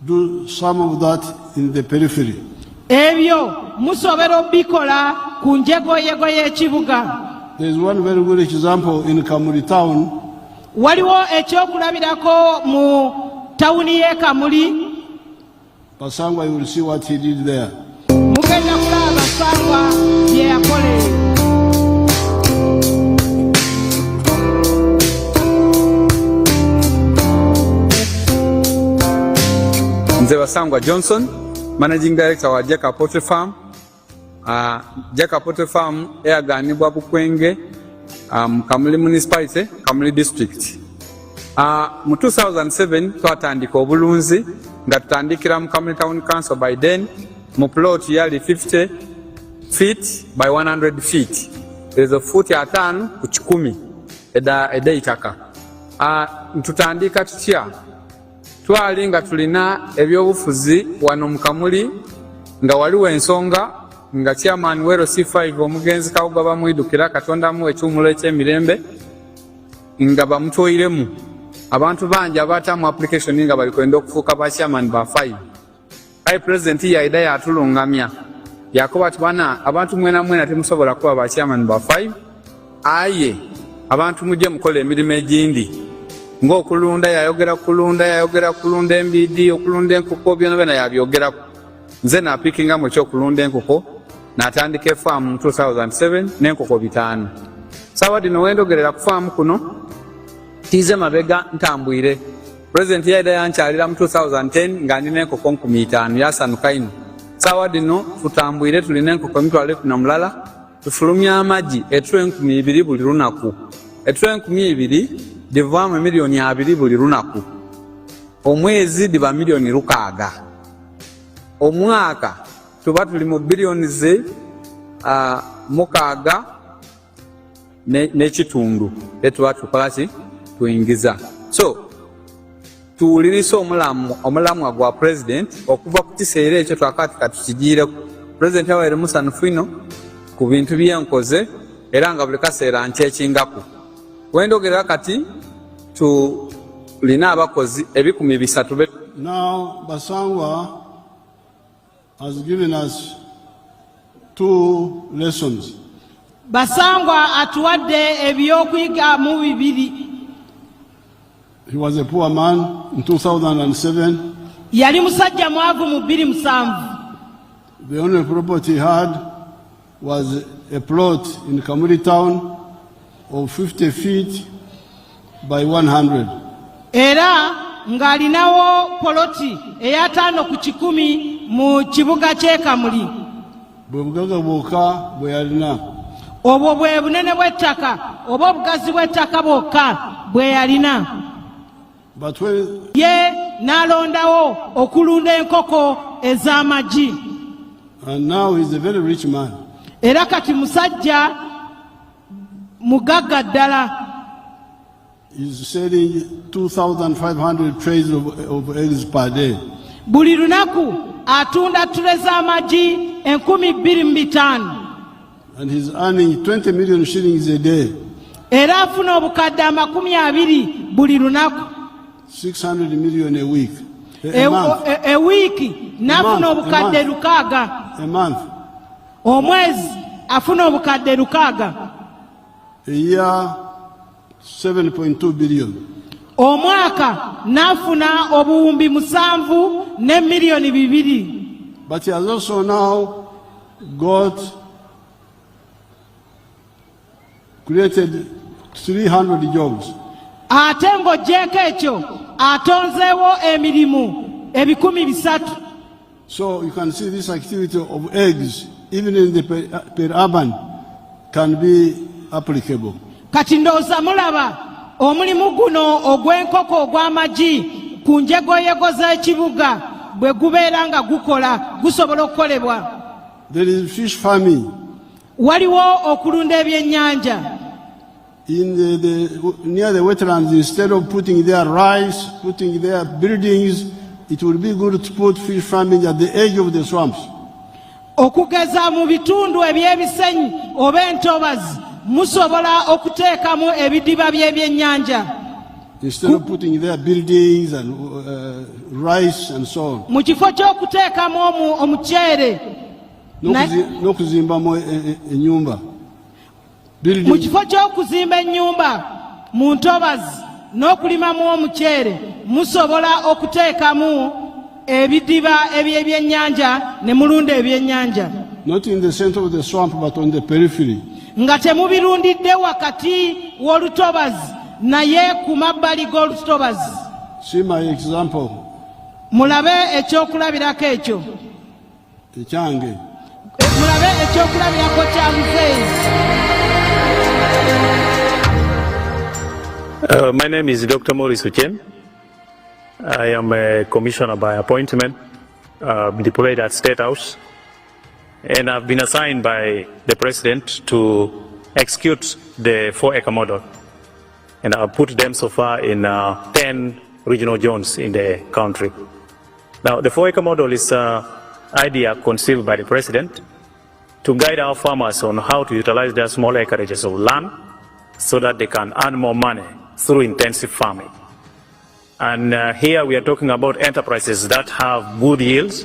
do some of that in the periphery. Ebyo musobola obikola ku njegoyego y'ekibuga. There is one very good example in Kamuli town. Waliwo ekyokulabirako mu tawuni y'e Kamuli. Basangwa, you will see what he did there. Mugenda kulaba Basangwa bye yakole. Nze Basangwa Johnson, Managing Director wa Jeka Poultry Farm. Jeka Poultry Farm eyaganibwa Bukwenge, Kamuli Municipality, Kamuli District. Mu 2007 twatandika obulunzi nga tutandikira mu Kamuli Town Council. By then mu plot yali 50 feet by 100 feet. There is a foot ya 5 ku 10 eda itaka. Tutandika tutya twali nga tulina ebyobufuzi wano mu Kamuli nga waliwo ensonga nga chairman wero C5 omugenzi Kawuga bamwidukira Katonda mu ekyumulo eky'emirembe nga bamutoyiremu abantu bangi abatamu application nga bali kwenda okufuuka ba chairman ba 5. Ai president ya ida ya tulungamya yakoba tubana abantu mwena mwena temusobola kuba ba chairman ba 5. Aye abantu mujje mukole emirimu egindi ng'okulunda yayogera kulunda embidi okulunda enkoko byonna yabyogera. Nze na pickinga mu kyokulunda enkoko n'atandika farm mu 2007 n'enkoko 5. Sawa dino wendogerera ku farm kuno tize mabega ntambwire. President yaida yankyalira mu 2010 nga nina enkoko 5,000 yasanuka ino. Sawa dino tutambwire tulina enkoko 12 mulala tufulumya amagi etwe 2,000 buli lunaku. Etwe 2,000 divaamu milioni 2 buli lunaku. Omwezi diba milioni 6. Omwaka tuba tuli mu bilioni ze 6 n'ekitundu etuba tukolaki tuyingiza. So tuwulirisa omulamwa gwa president okuva ku kiseera ekyo twakati katukigiireko. President awaire musanufu ino ku bintu byenkoze era nga buli kaseera nkyekingako. Wendogerera kati tulina abakozi 300. Now Basangwa has given us 2 lessons. Basangwa atuwadde ebyokuyiga mu 2. He was a poor man in 2007. Yali musajja mwavu mu 2007. The only property he had was a plot in Kamuli town of 50 feet by 100. Era ng'alinawo poloti eya 5 ku 10 mu kibuga ky'e Kamuli. Bwe bugaga bwokka bwe yalina. Obwo bwe bunene bw'ettaka oba obugazi bw'ettaka bwokka bwe yalina. But when ye n'alondawo okulunda enkoko ez'amagi. And now he's a very rich man. Era kati musajja mugagga ddala. He's selling 2,500 trays of eggs per day. Buli lunaku atunda ttule z'amagi 2,500. And he's earning 20 million shillings a day. Era afuna obukadde 20 buli lunaku. 600 million a week. A month. A week n'afuna obukadde 600. A month. Omwezi afuna obukadde 600. A year, 7.2 billion. Omwaka n'afuna obuwumbi 7 ne milioni 2. But he has also now got created 300 jobs. Ate ng'oggyeko ekyo atonzeewo emirimu 300. So you can see this activity of eggs, even in the per-urban, can be applicable. Kati ndowooza mulaba omulimu guno ogw'enkoko ogw'amagi ku njegoyego z'ekibuga bwe gubeera nga gusobola okukolebwa. There is fish farming. Waliwo okulunda ebyennyanja. In near the wetlands, instead of putting their rice, putting their buildings, it would be good to put fish farming at the edge of the swamps. Okugeza mu bitundu ebyebisenyi oba entobazi musobola okuteekamu ebidiba by'ebyennyanja. Instead of putting their buildings and rice and so on. Mu kifo ky'okuteekamu omuceere n'okuzimbamu ennyumba. Mu kifo ky'okuzimba ennyumba mu ntobazi n'okulimamu omuceere musobola okuteekamu ebidiba eby'ebyennyanja ne mulunda ebyennyanja. Not in the center of the swamp but on the periphery. Nga temubirundidde wakati w'olutobazi naye ku mabbali g'olutobazi. See my example. Mulabe ekyokulabirako ekyo. Ekyange. Mulabe ekyokulabirako kya Muzeeyi. My name is Dr. Maurice Uchem. I am a commissioner by appointment, deployed at State House, and I've been assigned by the President to execute the 4-acre model. And I've put them so far in 10 regional zones in the country. Now, the 4-acre model is an idea conceived by the President to guide our farmers on how to utilize their small acreages of land so that they can earn more money through intensive farming. And here we are talking about enterprises that have good yields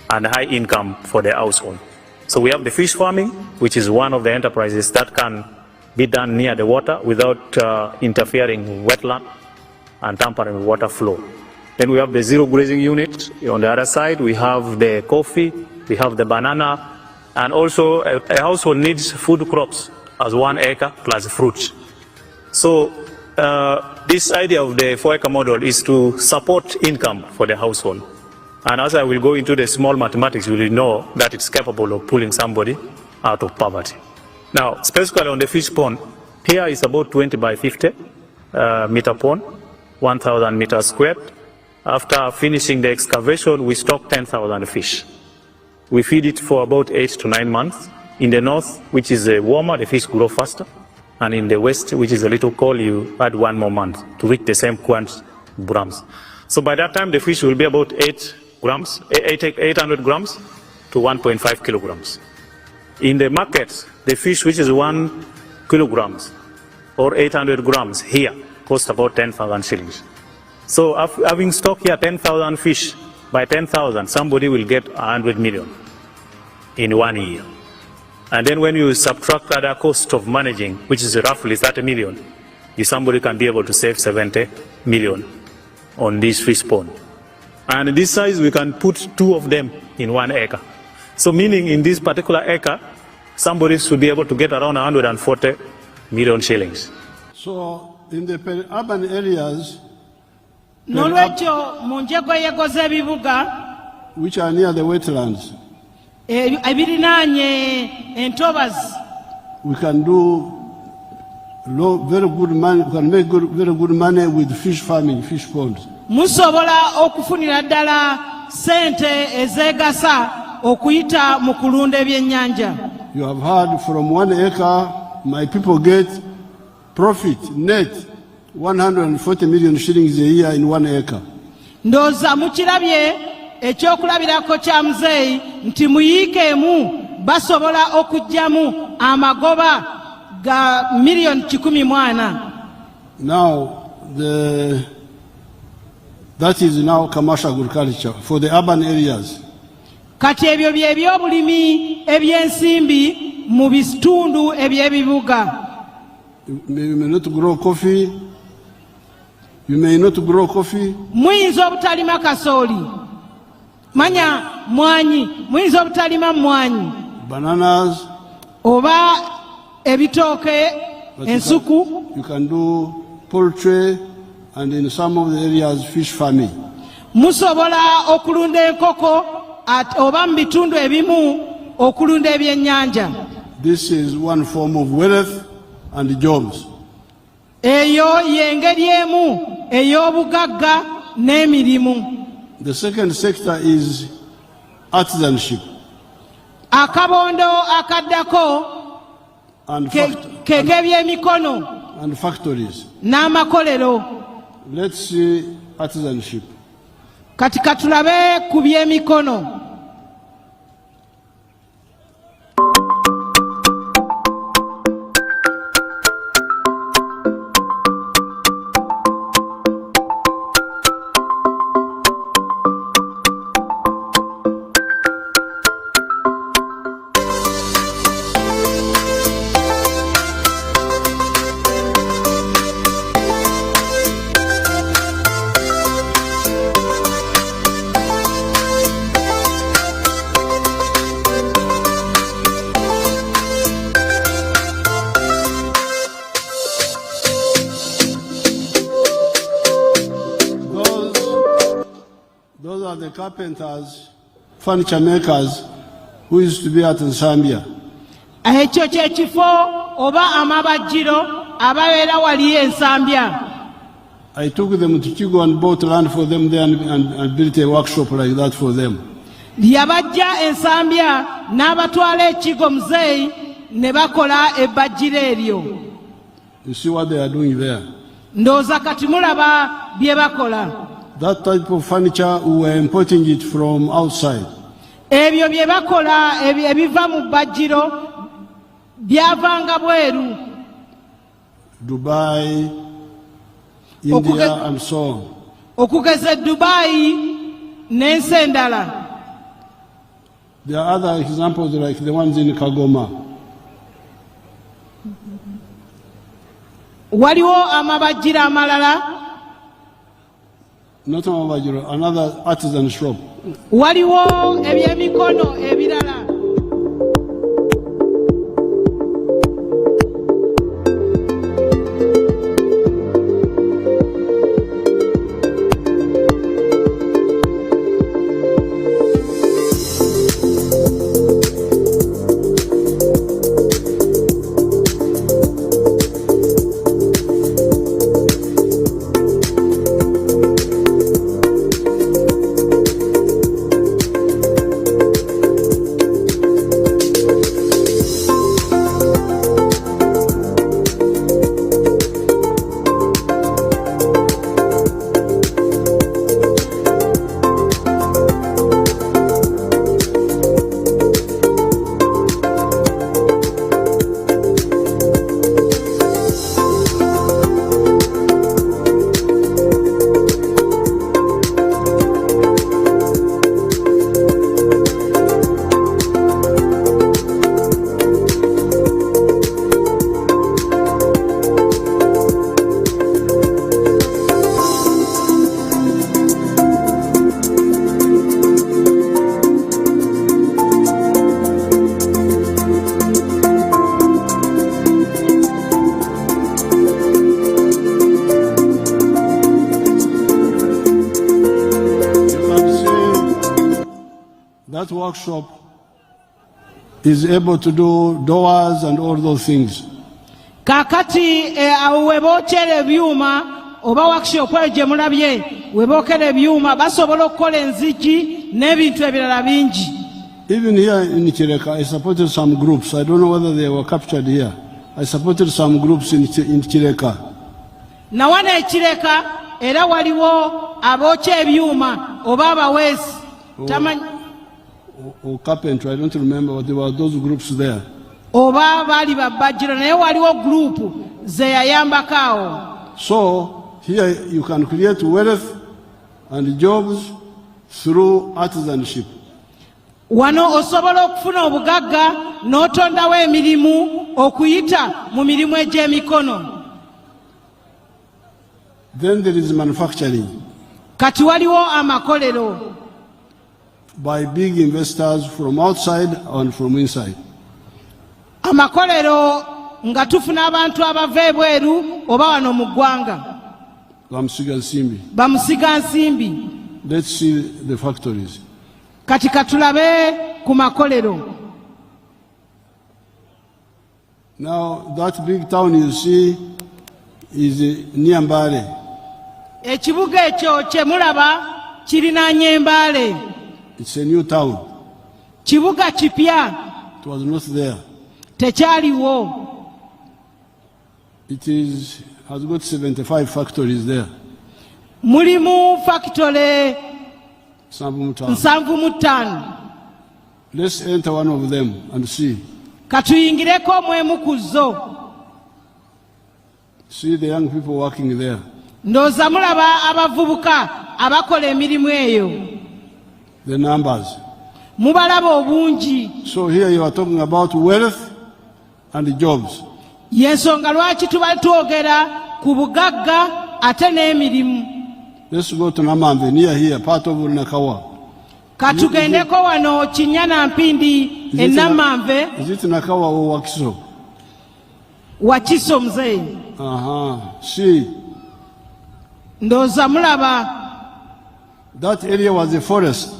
and high income for their household. So we have the fish farming, which is one of the enterprises that can be done near the water without interfering with wetland and tampering with water flow. Then we have the zero grazing unit. On the other side, we have the coffee, we have the banana, and also a household needs food crops as 1 acre plus fruit. So this idea of the 4-acre model is to support income for the household. And as I will go into the small mathematics, you will know that it's capable of pulling somebody out of poverty. Now, specifically on the fish pond, here is about 20 by 50 meter pond, 1,000 meters squared. After finishing the excavation, we stock 10,000 fish. We feed it for about 8 to 9 months. In the north, which is warmer, the fish grow faster. And in the west, which is a little cold, you add 1 more month to reach the same quantity of grams. So by that time, the fish will be about 800 grams to 1.5 kilograms. In the market, the fish which is 1 kilograms or 800 grams here costs about 10,000 shillings. So having stock here 10,000 fish, by 10,000, somebody will get 100 million in 1 year. And then when you subtract other cost of managing, which is roughly 30 million, somebody can be able to save 70 million on this fish pond. And this size, we can put 2 of them in 1 acre. So meaning in this particular acre, somebody should be able to get around 140 million shillings. So in the urban areas, which are near the wetlands, we can do very good money. We can make very good money with fish farming, fish ponds. musobola okufunira ddala sente ezeegasa okuyita mu kulunda ebyennyanja. You have heard from 1 acre, my people get profit net 140 million shillings a year in 1 acre. Ndooza mukirabye ekyokulabirako kya muzeeyi nti muyiikeemu basobola okuggyamu amagoba ga miliyoni 14. Now, that is now commercial agriculture for the urban areas. Kati ebyo bye by'obulimi ebyensimbi mu bitundu eby'ebibuga. You may not grow coffee. You may not grow coffee. Muyinza obutalima kasooli. Manya mwanyi. Muyinza obutalima mwanyi. Bananas. Oba ebitooke, ensuku. You can do poultry and in some of the areas fish farming. Musobola okulunda enkoko oba mu bitundu ebimu okulunda ebyennyanja. This is one form of wealth and jobs. Eyo y'engeri emu ey'obugagga n'emirimu. The second sector is artisanship. Akabondo akaddako k'ebyemikono and factories. N'amakolero. Let's see artisanship. Kati katulabe ku byemikono. Those are the carpenters, furniture makers who used to be at Zambia. Ekyo kyekifo oba amabajjiro ababeera wali ensambya. I took them to Kigo and bought land for them there and built a workshop like that for them. Yabajja ensambya n'abatwala ekigo muzeeyi ne bakola ebbajjiro eryo. You see what they are doing there. Ndooza kati mulaba bye bakola. That type of furniture, we were importing it from outside. Ebyo bye bakola ebiva mu bbajjiro byavanga bweru. Dubai, India and so on. Okugeza Dubai n'ensi endala. There are other examples like the ones in Kagoma. Waliwo amabajjiro amalala. Not Amabajiro, another artisan shop. Waliwo ebyemikono ebirala. That workshop is able to do doors and all those things. Kakati awebochele byuma oba workshop eyo gye mulabye we bookera ebyuma basobola okukola enzigi n'ebintu ebirala bingi. Even here in Chireka, I supported some groups. I don't know whether they were captured here. I supported some groups in Chireka. Nawana ekireka era waliwo abookya ebyuma oba abaweesi. Or carpenter, I don't remember, but there were those groups there. Oba baali babajjira naye waliwo group ze yayambako awo. So here you can create wealth and jobs through artisanship. Wano osobola okufuna obugagga n'otondawo emirimu okuyita mu mirimu egy'emikono. Then there is manufacturing. Kati waliwo amakolero. By big investors from outside and from inside. Amakolero nga tufuna abantu abava ebweru oba wano mu ggwanga. Bamusiga nsimbi. Let's see the factories. Kati katulabe ku makolero. Now that big town you see is near Mbale. Ekibuga ekyo kye mulaba kirinaanye Mbale. It's a new town. Kibuga kipya. It was not there. Tekyaliwo. It has got 75 factories there. Mulimu factory 75. Let's enter one of them and see. Katuyingireko mwemu ku zo. See the young people working there. Ndooza mulaba abavubuka abakola emirimu eyo. The numbers. Mubalaba obungi. So here you are talking about wealth and jobs. Yensonga lwaki tuba twogera ku bugagga ate n'emirimu. Let's go to Namambe, near here, part of Nakawa. Katugendeko wano Kinyana Mpindi Namambe. Is it Nakawa or Wakiso? Wakiso mzee. See. Ndooza mulaba. That area was a forest.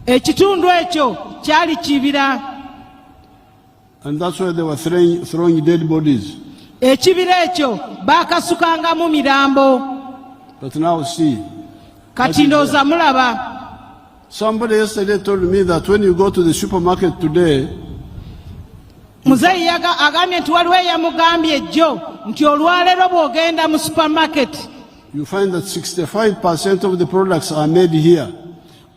Ekitundu ekyo kyali kibira. And that's why they were throwing dead bodies. Ekibira ekyo baakasukangamu mirambo. But now see. Kati ndooza mulaba. Somebody yesterday told me that when you go to the supermarket today, Muzeyi agambye nti waliwo eyamugambye ejjo nti olwaleero bw'ogenda mu supermarket, you find that 65% of the products are made here.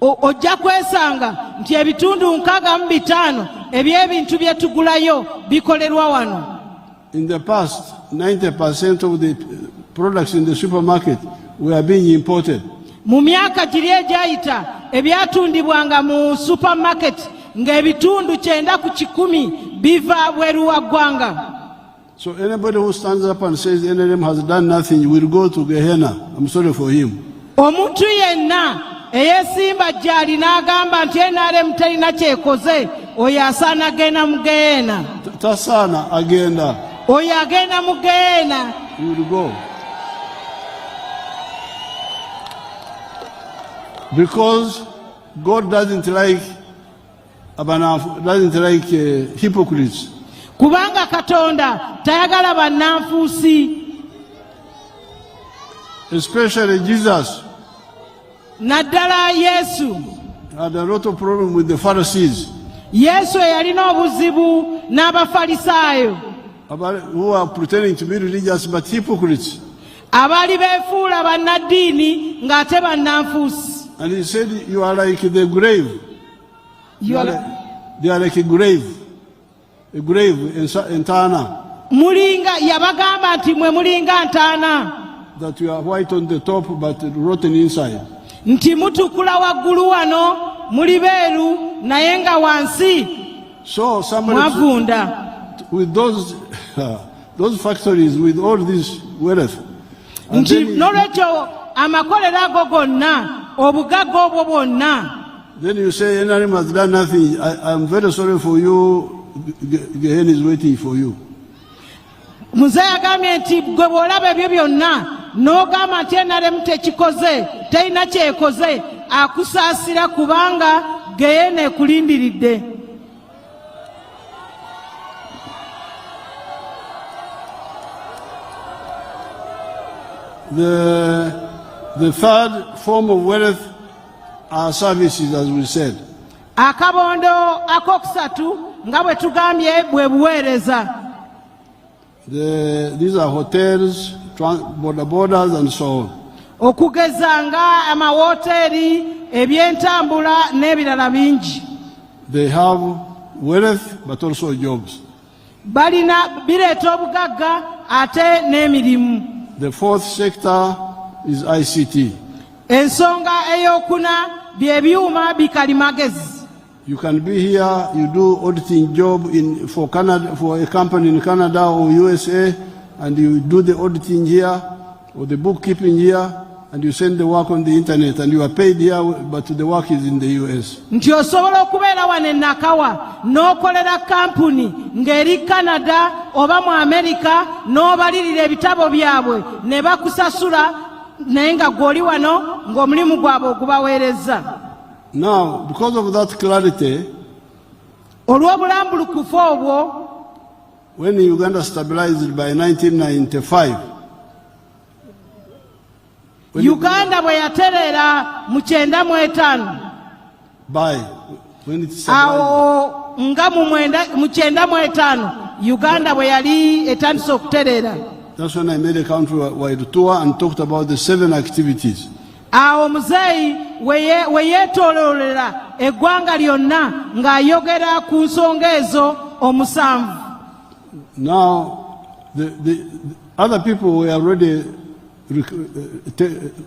Ojja kwesanga nti ebitundu 65 eby'ebintu bye tugulayo bikolerwa wano. In the past, 90% of the products in the supermarket were being imported. Mu myaka giri egyayita ebyatundibwanga mu supermarket ng'ebitundu 90 ku 100 biva bweru wa ggwanga. So anybody who stands up and says NRM has done nothing will go to Gehenna. I'm sorry for him. Omuntu yenna eyesimba gyali n'agamba nti NRM talina kyekoze, oyo asaana agenda mu Gehenna. Tasaana agenda. Oyo agenda mu Gehenna. You will go. Because God doesn't like hypocrites. Kubanga Katonda tayagala bannanfuusi. Especially Jesus. Naddala Yesu had a lot of problem with the Pharisees. Yesu yalina obuzibu n'abafalisaayo. Who are pretending to be religious but hypocrites. Abali beefuula bannaddiini ng'ate bannanfuusi. And he said, you are like the grave. They are like a grave. A grave in Tana. Mulinga yabagamba nti mwe mulinga ntaana. That you are white on the top but rotten inside. Nti mutukula waggulu wano muli beeru naye nga wansi so somebody mwavunda. With those factories with all this wealth. Nti n'olwekyo amakolero ago gonna obugagga obwo bwonna. Then you say NRM has done nothing. I'm very sorry for you. Gehenna is waiting for you. Muzeyi agambye nti gwe bw'olaba ebyo byonna n'ogamba nti NRM tekikoze terina kyekoze, akusaasira kubanga Gehenna ekulindiridde. The third form of wealth are services, as we said. Akabondo akokusatu nga bwe tugambye bwe buweereza. These are hotels, borders, and so on. Okugeza nga amawoteeri, ebyentambula n'ebirala bingi. They have wealth but also jobs. Balina bireeta obugagga ate n'emirimu. The fourth sector is ICT. Ensonga eyokuna bye byuma bikalimagezi. You can be here, you do auditing job for a company in Canada or USA, and you do the auditing here or the bookkeeping here, and you send the work on the internet, and you are paid here, but the work is in the US. Nti osobola okubeera wano Nakawa n'okolera kampuni ng'eri Canada oba mu America n'obalirira ebitabo byabwe ne bakusasula naye nga gw'oli wano ng'omulimu gwabwe ogubaweereza. Now, because of that clarity, olw'obulambulukufu obwo, when Uganda stabilized by 1995, Uganda bwe yatereera mu 95, awo nga mu 95 Uganda bwe yali etandise okutereera. That's when I made a country-wide tour and talked about the 7 activities. Awo muzeeyi we yeetooloolera eggwanga lyonna ng'ayogera ku nsonga ezo omusanvu. Now, the other people were already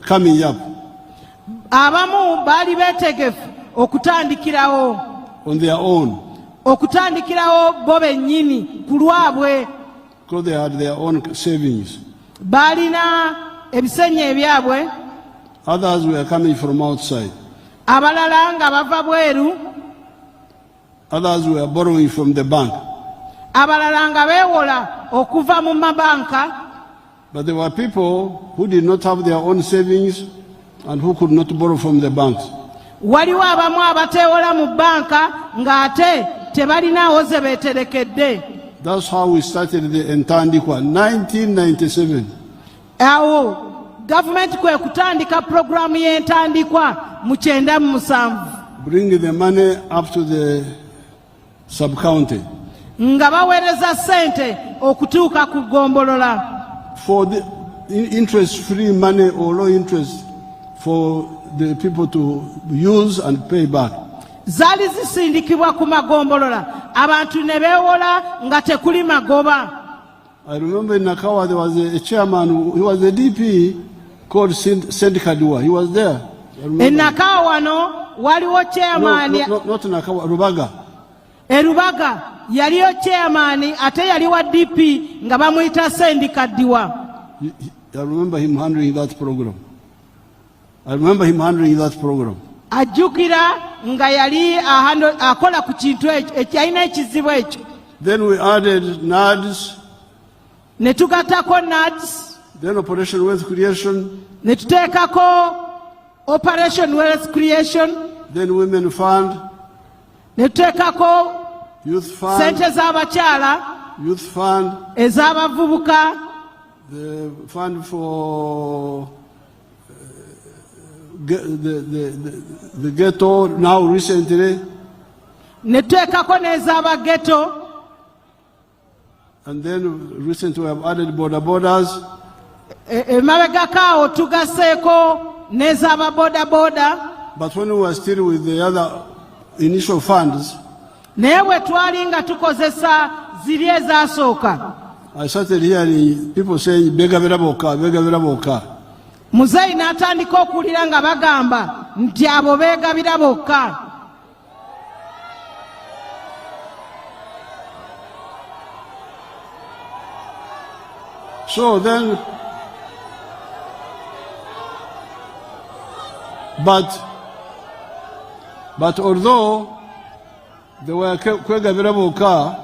coming up. Abamu baali beetegefu okutandikirawo. On their own. Okutandikirawo bo bennyini ku lwabwe. Because they had their own savings. Baalina ebisenyi ebyabwe. Others were coming from outside. Abalala nga bava bweru. Others were borrowing from the bank. Abalala nga beewola okuva mu mabanka. But there were people who did not have their own savings and who could not borrow from the banks. Waliwo abamu abateewola mu banka ng'ate tebalinaawo ze beeterekedde. That's how we started the Entandikwa, 1997. Awo government kwe kutandika programu y'entandikwa mu 97. Bring the money up to the sub-county. Nga baweereza ssente okutuuka ku ggombolola. For the interest-free money or low interest for the people to use and pay back. Zaali zisindikibwa ku magombolola abantu ne beewola nga tekuli magoba. I remember in Nakawa there was a chairman, he was a DP called Sendikadua. He was there. In Nakawa wano waliwo chairman. Not Nakawa, Rubaga. Rubaga yaliyo chairman ate yali wa DP nga bamuyita Sendikadua. I remember him handling that program. Ajjukira nga yali akola ku kintu ekyalina ekizibu ekyo. Then we added NADS. Ne tugattako NADS. Then Operation Wealth Creation. Ne tuteekako Operation Wealth Creation. Then Women Fund. Ne tuteekako Youth Fund. Sente z'abakyala. Youth Fund. Ez'abavubuka. The fund for the ghetto now recently. Ne tuteekako n'ez'abageto. And then recently we have added borders. Emabegako awo tugaseeko n'ez'ababodaboda. But when we were still with the other initial funds, naye bwe twali nga tukozesa ziri ezasooka, I started hearing people saying begabira boka. Muzeeyi n'atandika okuwulira nga bagamba nti abo beegabira bokka. So then, but although they were kwegabira boka,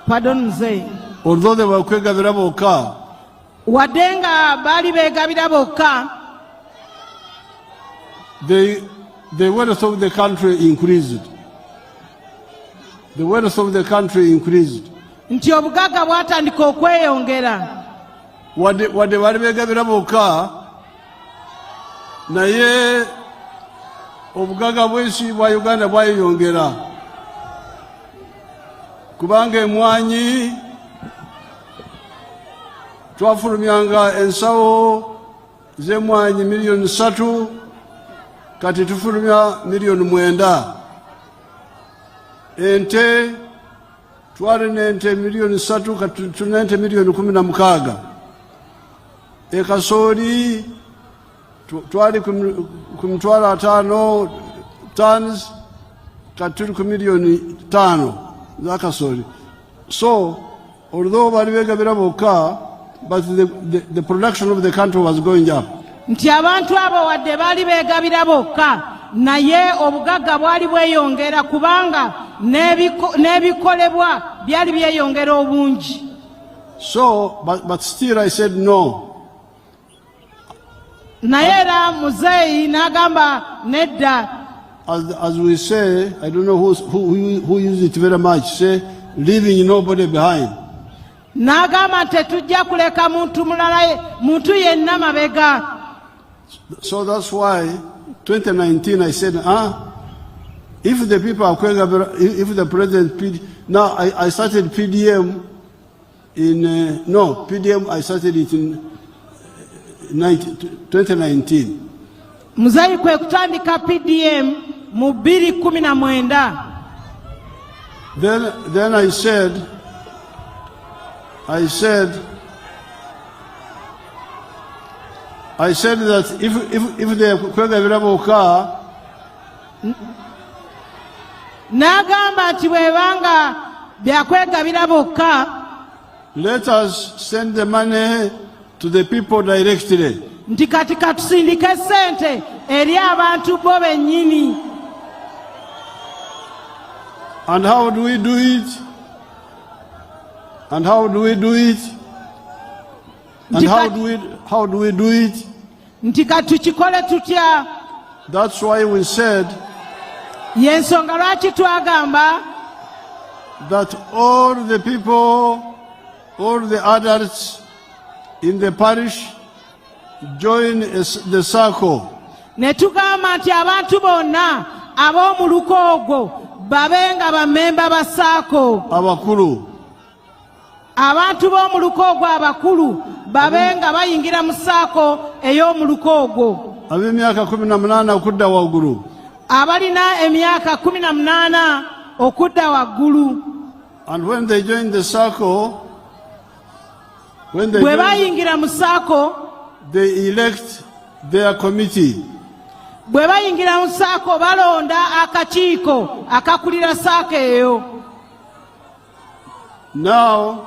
Pardon Muzeeyi. Although they were kwegabira boka, wadde nga baali beegabira bokka, the wealth of the country increased. The wealth of the country increased. Nti obugagga bwatandika okweyongera. wadde bali begabira bokka naye obugaga bw'ensi bwa Uganda bwayeyongera kubanga emwanyi twafulumyanga ensawo z'emwanyi miliyoni 3 kati tufulumya miliyoni 9 ente twali n'ente miliyoni 3 kati tulina ente miliyoni 16 ekasooli twali ku mitwalo 5 tons kati tuli ku miliyoni 5 za kasooli. So although bali begabira bokka, but the production of the country was going up. Nti abantu abo wadde bali begabira bokka naye obugagga bwali bweyongera kubanga n'ebikolebwa byali byeyongera obungi. So but still I said no. Naye era muzeeyi n'agamba nedda. As we say, I don't know who used it very much, say leaving nobody behind. N'agamba tetujja kuleka muntu yenna mabega. So that's why 2019 I said, if the people are if the president, now I started PDM in, PDM I started it in 2019. Muzeeyi kwe kutandika PDM mu 2019. Then I said that if they kwegabira bokka, n'agamba nti bwebanga byakwegabira bokka, let us send the money to the people directly. Nti kati katusindike sente eri abantu bo bennyini. And how do we do it? And how do we do it? And how do we do it? Nti kati tukikole tutya? That's why we said yensonga lwaki twagamba that all the people, all the adults in the parish join the circle. Ne tugamba nti abantu bonna ab'omu luko ogwo babenga bamemba ba circle. Abakulu. Abantu b'omu luko ogwo abakulu babenga bayingira mu circle ey'omu luko ogwo. Ab'emyaka 18 okudda waggulu. Abalina emyaka 18 okudda waggulu. And when they join the circle, bwe bayingira mu circle, they elect their committee. Bwe bayingira mu circle balonda akakiiko akakulira circle eyo. Now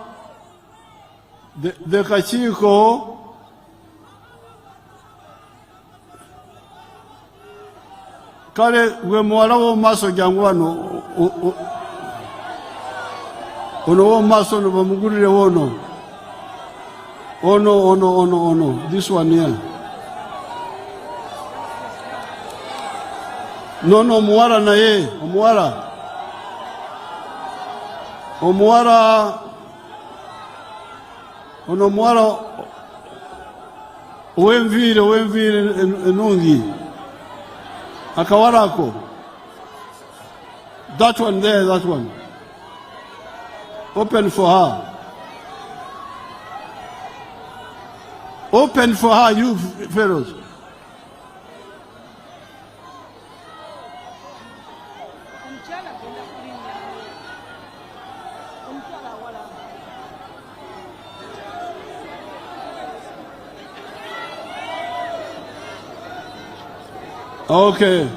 the kakiiko kale gwe muwala w'omu maaso jangu wano ono w'omu maaso ono bamugulire wono ono this one here. No omuwala naye omuwala ono omuwala ow'enviiri ennungi akawala ako, that one there, that one open for her. Open for her, you fellows. Okay.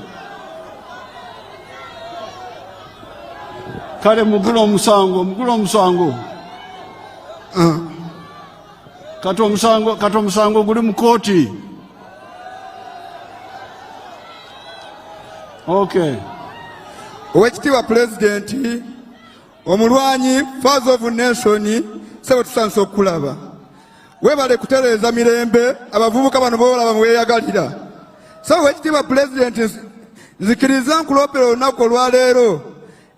Kale mugula omusango. Kati omusango guli mu kooti. Okay. Owekitiibwa Pulezidenti, omulwanyi Father of Nation, sebo tusanze okulaba. Webale kutereeza mirembe, abavubuka bano boolaba mweyagalira. So owekitiibwa Pulezidenti, nzikiriza nkuloopera olunaku olwaleero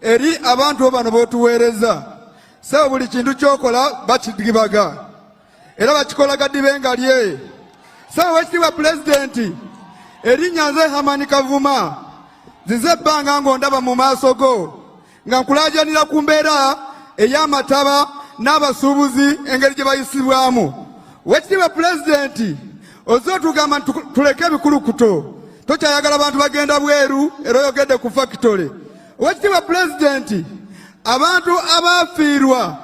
eri abantu bano b'otuweereza. Sebo buli kintu ky'okola bakidibaga. era bakikola gaddibenga lye. Saawa Oweekitiibwa Pulezidenti, erinnya nze Hamani Kavuma zize ebbanga ng'ondaba mu maaso go nga nkulaajanira ku mbeera ey'amataba n'abasuubuzi engeri gye bayisibwamu. Oweekitiibwa Pulezidenti, ozze otugamba nti tuleke ebikulukuto, tokyayagala abantu bagenda bweru era oyogedde ku fakitole. Oweekitiibwa Pulezidenti, abantu abaafiirwa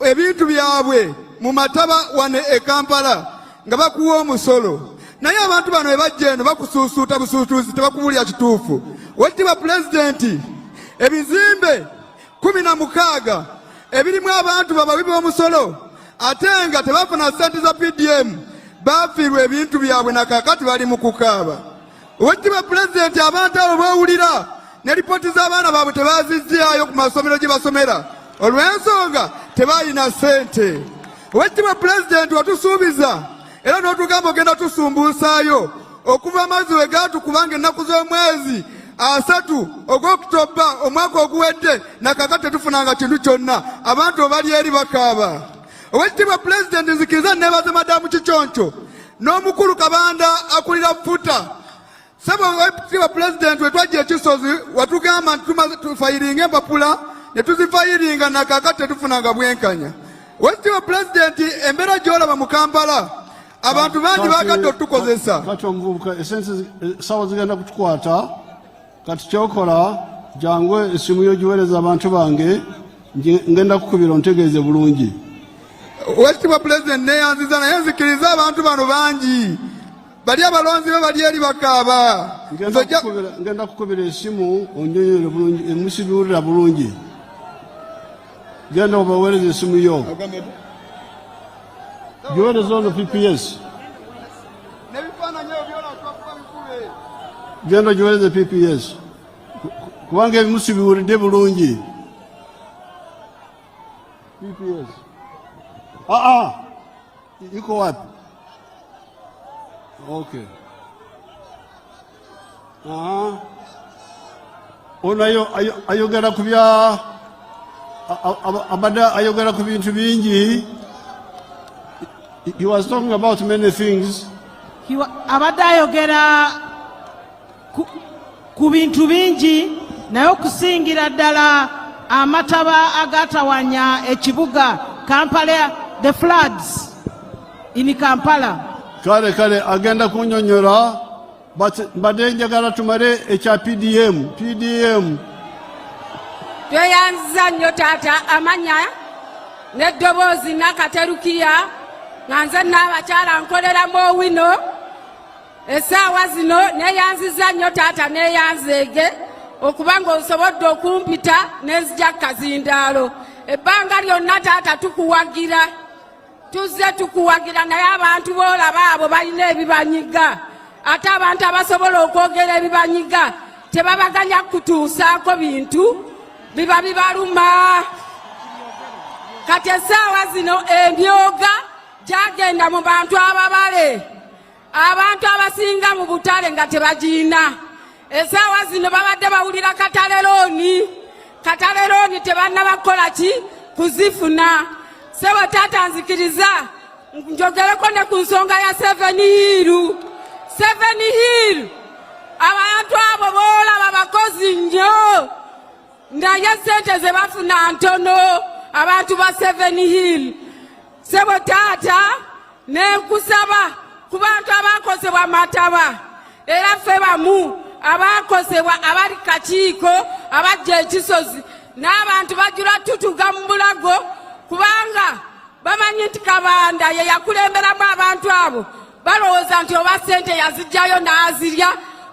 ebintu byabwe mu mataba wane e Kampala nga bakuwa omusolo, naye abantu bano bwe bajja eno bakusuusuuta busuutuuzi tebakubulya kituufu. Oweekitiibwa Pulezidenti, ebizimbe 16 ebirimu abantu babawi b'omusolo ate nga tebafuna ssente za PDM baafiirwa ebintu byabwe na kaakati bali mu kukaaba. Oweekitiibwa Pulezidenti, abantu abo bawulira ne lipooti z'abaana baabwe tebaazizzayo ku masomero gye basomera olw'ensonga tebalina ssente. Oweekitiibwa Pulezidenti, watusuubiza era n'otugamba ogenda tusumbuusaayo okuva amazzi we gaatukuba ng'ennaku z'omwezi 3 ogw'Oktoba omwaka oguwedde na kaakati tetufunanga kintu kyonna, abantu bali eri bakaaba. Oweekitiibwa Pulezidenti, nzikiriza neebaza Madamu Kiconco n'omukulu Kabanda akulira futa. Saba Oweekitiibwa Pulezidenti, we twajja ekisozi watugamba nti tufayiringa empapula ne tuzifayiringa na kaakati tetufunanga bwenkanya. Oweekitiibwa Pulezidenti, embeera gy'olaba mu Kampala abantu bangi baagadde otukozesa. Kati omuvubuka essaawa zigenda kutukwata, kati kyokola jangu essimu yo giweereza abantu bange ngenda kukubira ontegeeze bulungi. Oweekitiibwa Pulezidenti, neeyanziza naye nzikiriza abantu bano bangi bali abalonzi be bali eri bakaaba. Ngenda kukubira essimu onyonyole bulungi emusibiwulira bulungi. Genda obaweereza essimu yo giweereza ono PPS. Genda giweereze PPS kubanga ebimusibiwulidde bulungi. PPS iko wapi? Okay. Ono ayogera ku bya abadde ayogera ku bintu bingi. He was talking about many things. Abadde ayogera ku bintu bingi naye okusingira ddala amataba agatawanya ekibuga Kampala, the floods in Kampala. Kale agenda kunyonyola mbadde njagala tumale ekya PDM. Tweyanziza nnyo taata amanya n'eddoboozi Nakaterukiya nga nze n'abakyala nkoleramu owino essaawa zino. Neeyanziza nnyo taata neeyanzeege okuba ng'osobodde okumpita n'enzija Kazindaalo. Ebbanga lyonna taata tukuwagira, tuzze tukuwagira, naye abantu boolaba abo balina ebibanyiga. Ate abantu abasobola okwogera ebibanyiga tebabaganya kutuusaako bintu biba bibaluma. Kati essaawa zino emyoga gyagenda mu bantu ababale, abantu abasinga mu butale nga tebagiina. Essaawa zino babadde bawulira katale looni tebannabakola ki kuzifuna. Sebo taata nzikiriza njogereko ne ku nsonga ya 7 Hill. Abantu abo boolaba bakozi nnyo naye ssente ze bafuna ntono abantu ba 7 Hill. Sebo taata nenkusaba ku bantu abakozebwa amataba era ffe bamu abakozebwa abali kakiiko abajja ekisozi n'abantu bajula tutuga mu bulago kubanga bamanyi nti Kabanda ye yakulemberamu abantu abo balowooza nti oba ssente yazijjayo n'azirya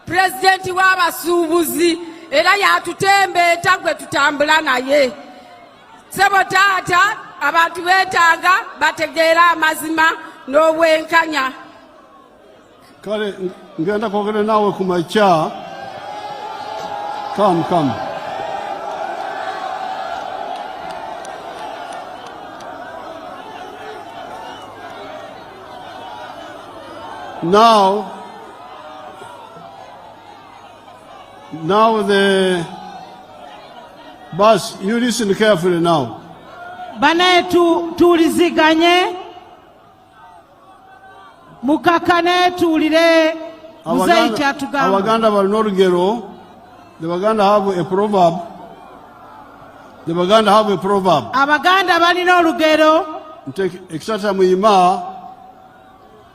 pulezidenti w'abasuubuzi era yatutembeeta gwe tutambula naye. Sebo taata abantu beetaaga bategeera amazima n'obwenkanya. Kale ngenda kwogera naawe ku makya. Come. Now the boss, you listen carefully now. Bane tuuliziganye. mukakane tuulire muzeeyi kyatugamba. Abaganda balina olugero. The Baganda have a proverb. Abaganda balina olugero. Ekitata muyima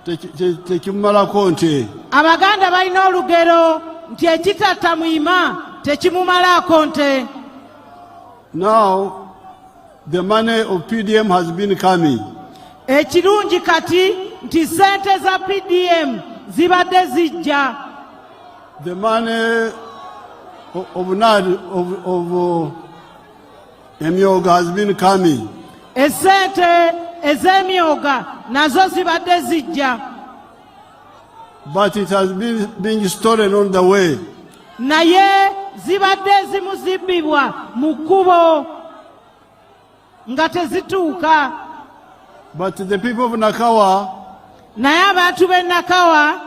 tekimumalako nte. Abaganda balina olugero nti ekitata muyima tekimumalako nte. Now the money of PDM has been coming. Ekirungi kati nti sente za PDM zibadde zijja. The money of emyoga has been coming. Esente ez'emyoga nazo zibadde zijja. But it has been being stolen on the way. Naye zibadde zimuzibbibwa mu kkubo nga tezituuka. But the people of Nakawa, naye abantu b'e Nakawa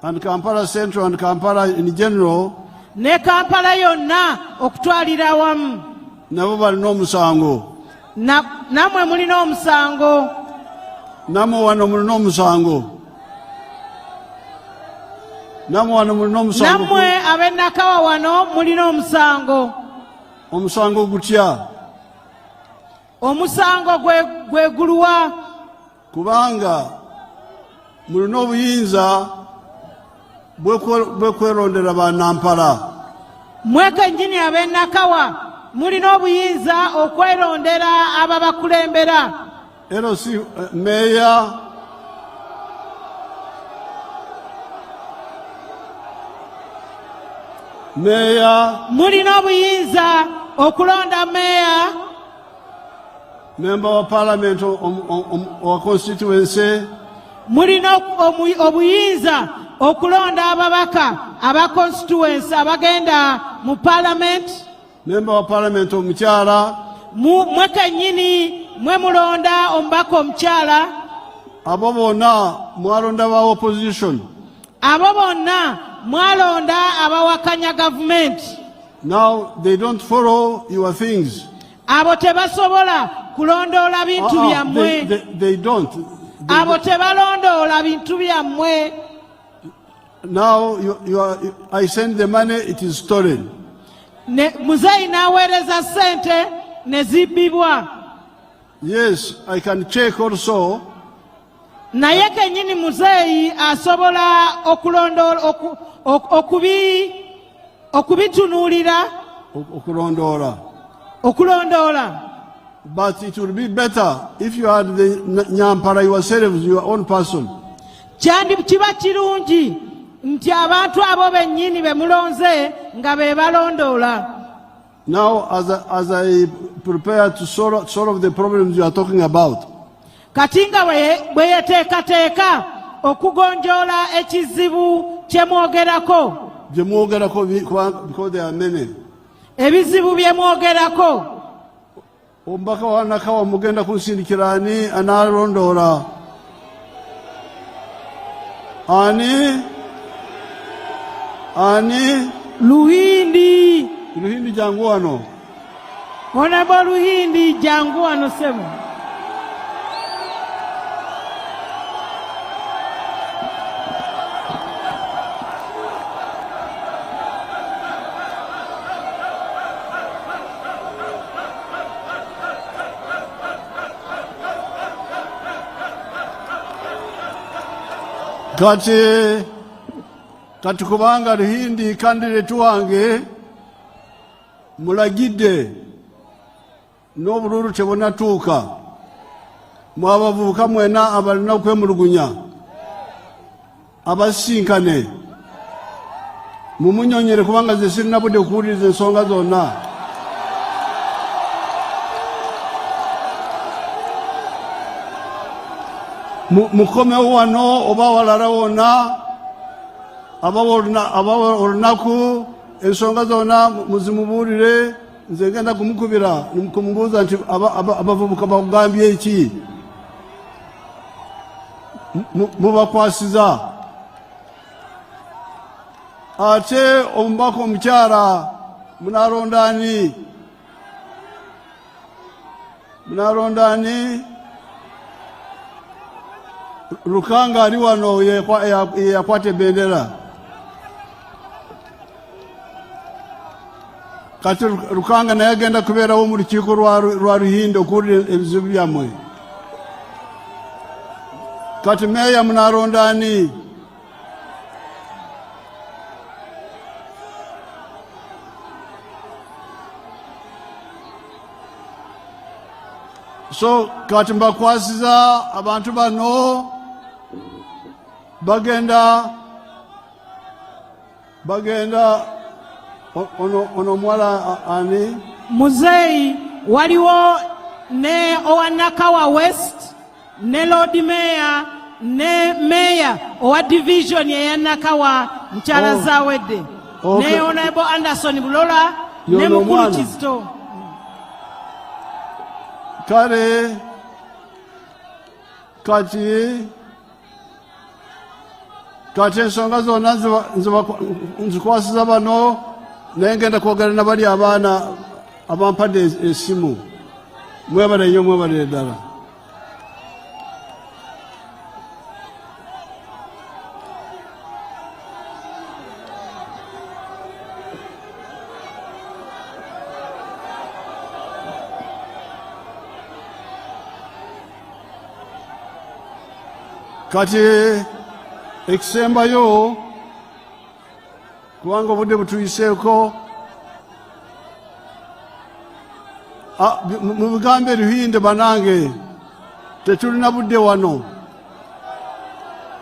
and Kampala Central and Kampala in general, ne Kampala yonna okutwalira wamu, nabo balina omusango. Namwe mulina omusango. Namwe wano mulina omusango. Namwe ab'e Nakawa wano mulina omusango. Omusango gutya? Omusango gwe guluwa? Kubanga mulina obuyinza bwekwerondera bannampala. Mwe kennyini ab'e Nakawa mulina obuyinza okwerondera ababakulembera. LC meya, mulina obuyinza okulonda meya, member wa parliament wa constituency, mulina obuyinza okulonda ababaka aba constituency abagenda mu parliament, member wa parliament omukyala, mwe kennyini mwe mulonda omubaka omukyala. Abo bonna mwalonda ba opposition. Abo bonna mwalonda abawakanya government. Now they don't follow your things. Abo tebasobola kulondoola bintu byammwe. They don't. Abo tebalondoola bintu byammwe. Now I send the money, it is stolen. Muzeeyi n'aweereza sente ne zibbibwa. Yes, I can check also. Naye kennyini muzeeyi asobola okubitunuulira, okulondoola. But it would be better if you had the Nyampara yourselves, your own person. Kiba kirungi nti abantu abo bennyini be mulonze nga be balondoola. Now, as I prepare to solve the problems you are talking about, kati nga bwe yeteekateeka okugonjoola ekizibu kye mwogerako, because there are many. Ebizibu bye mwogerako. Omubaka wa Nakawa mugenda kunsindikira ani analondoola? Ani? Luhindi jangu wano. Honorable Luhindi jangu wano sebo. Kati kubanga Luhindi candidate wange mulagidde n'obululu tebunatuuka, mwabavubuka mwena abalina okwemulugunya abasinkane mumunyonyere, kubanga ze sirina budde okuwuliriza ensonga zonna. Mukomewo wano oba walala wonna aba olunaku ensonga zonna muzimubuulire, nze ngenda kumukubira kumubuuza nti abavubuka bakugambye eki, mubakwasiza. Ate omubaka omukyala munalondani? Rukanga ali wano yakwate bendera. Kati Rukanga naye agenda kubeerawo mu lukiiko lwa Ruhinde okuwulira ebizibu byammwe. Kati meeya munaalonda ani? So kati mbakwasiza abantu bano bagenda ono mwala ani Muzeyi waliwo ne owa Nakawa West ne Lord Mayor ne Mayor owa division ya Nakawa mchala zawedde ne Honorable Anderson Bulola ne mukulu Kizito. Kale kati ensonga zonna nzikwasiza bano naye ngenda kwogera na bali abaana abampadde esimu. Mwebale nnyo, mwebale ddala. Kati ekisembayo kubanga obudde butuyiseeko mu bigambo Ruhinde banange tetulina budde wano.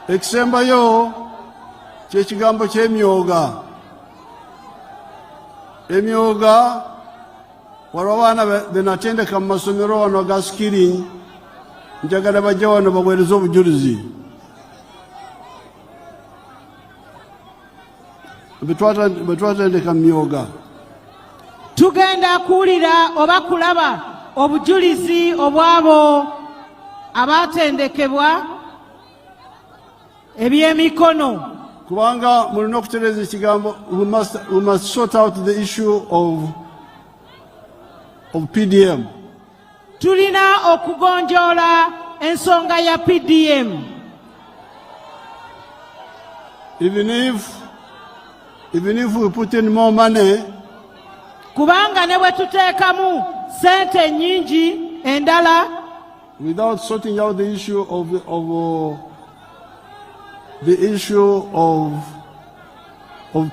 Ekisembayo kyekigambo ky'emyoga. Emyoga waliwo abaana benatendeka mu masomero wano ga skilling, njagala bajja wano baweereze obujulizi. Betwatendeka mu myoga. Tugenda kuwulira oba kulaba obujulizi obwabo abatendekebwa ebyemikono. Kubanga mulina okutereeza ekigambo, we must sort out the issue of PDM. Tulina okugonjoola ensonga ya PDM. Even if we put in more money, kubanga ne bwe tuteekamu sente nyingi endala, without sorting out the issue of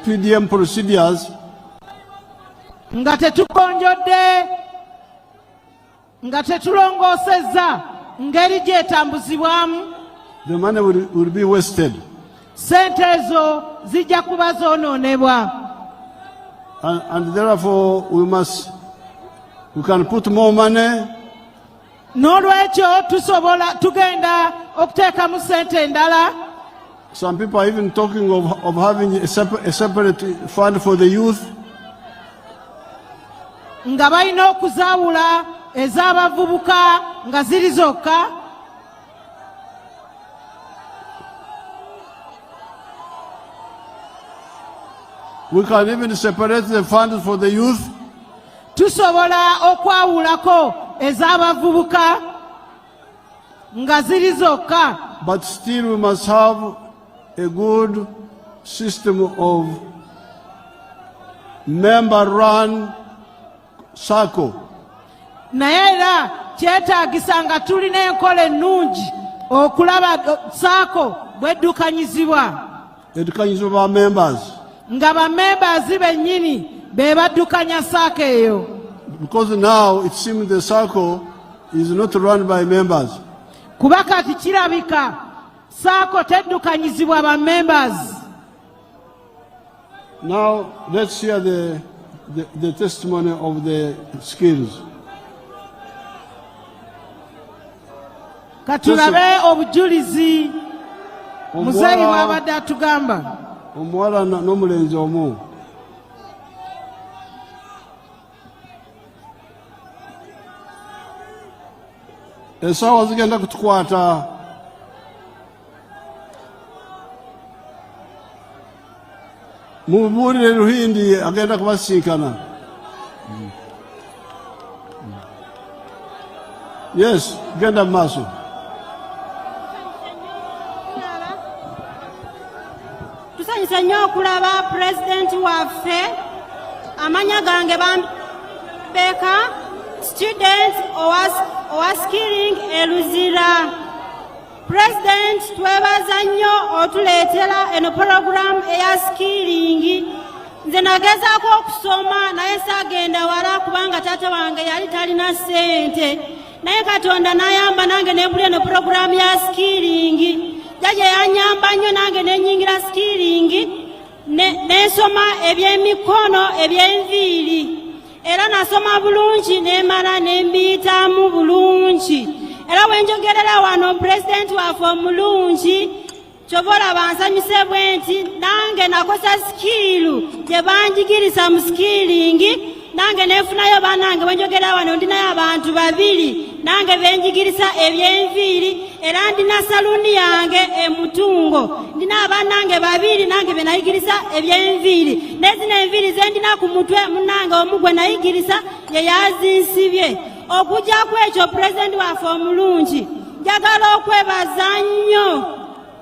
PDM procedures, nga tetugonjodde, nga tetulongoosezza ngeri gyetambuzibwamu, the money will be wasted. Sente ezo zijja kuba zoonoonebwa. And therefore we can put more money. N'olwekyo tugenda okuteekamu sente endala. Some people are even talking of having a separate fund for the youth. Nga balina okuzaawula ez'abavubuka nga ziri zokka. We can even separate the funds for the youth. Tusobola okwawulako ez'abavubuka nga ziri zokka. But still we must have a good system of member-run circle. Naye era kyetaagisa nga tulina enkola ennungi okulaba saako bweddukanyizibwa. Eddukanyizibwa ba members. Nga ba members bennyini be baddukanya saako eyo. Because now it seems the circle is not run by members. Kuba kati kirabika saako teddukanyizibwa ba members. Now let's hear the testimony of the skills. Katulabe obujulizi muzeeyi bw'abadde atugamba. Omuwala n'omulenzi omu. Essaawa zigenda kutukwata. Mubuulire Ruhindi agenda kubasinkana. Yes, genda mu maaso. Twetagise nnyo okulaba Pulezidenti waffe amanya gange Beka students owaskilling Eluzira. President twebaza nnyo otuleetera eno program eya skilling. Nze nagezaako okusoma naye saagenda wala kubanga taata wange yali talina ssente. Naye Katonda n'ayamba nange nebula eno program ya skilling. Jjajja yanyamba nnyo nange nenyingira skilling n'ensoma eby'emikono eby'enviiri. Era nasoma bulungi nemala nembiyitamu bulungi. Era wenjogerera wano Pulezidenti waffe omulungi kyova olaba nsanyuse bwe nti nange nakosa sikiilu gye banjigirisa mu skilling. Nange nefunayo banange wenjogerera wano ndinayo abantu 2 nange benjigirisa eby'enviiri. Era ndina saluni yange emutungo ndina abanange 2 nange benayigirisa eby'enviiri. Nezino enviiri zendina ku mutwe munange omu gwe nayigirisa ye yazinsibye. Okujja kwekyo Pulezidenti waffe omulungi njagala okwebaza nnyo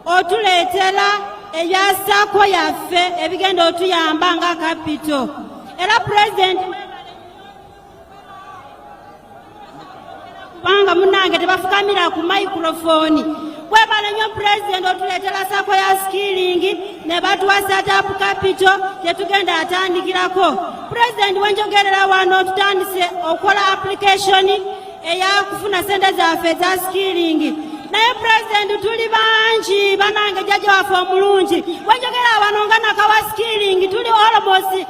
otuleetera ebya sako yaffe ebigenda otuyamba nga kapito. Era Pulezidenti kubanga munange tebafukamira ku microphone. Webale nnyo Pulezidenti otuleetera sako ya skilling ne batuwa startup capital gye tugenda atandikirako. Pulezidenti wenjogerera wano tutandise okola application eya kufuna sente zaffe za skilling. Naye Pulezidenti tuli bangi banange jjajja waffe omulungi. Wenjogerera wano nga Nakawa skilling tuli almost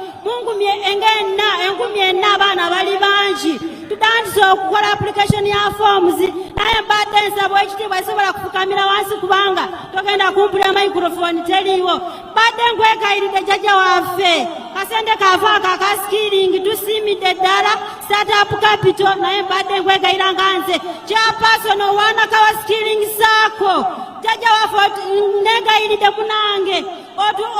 enkumi enna abaana bali bangi. Tutandise okukola application ya forms naye mbadde nsaba ekitiibwa esobola kufukamira wansi kubanga togenda kumpulira microphone teriiwo. Mbadde nkwegayiridde jjajja waffe kasente kaafe aka skilling tusiimidde ddala startup capital. Naye mbadde nkwegayira nga nze chairperson owa Nakawa skilling sako jjajja waffe negayiridde munange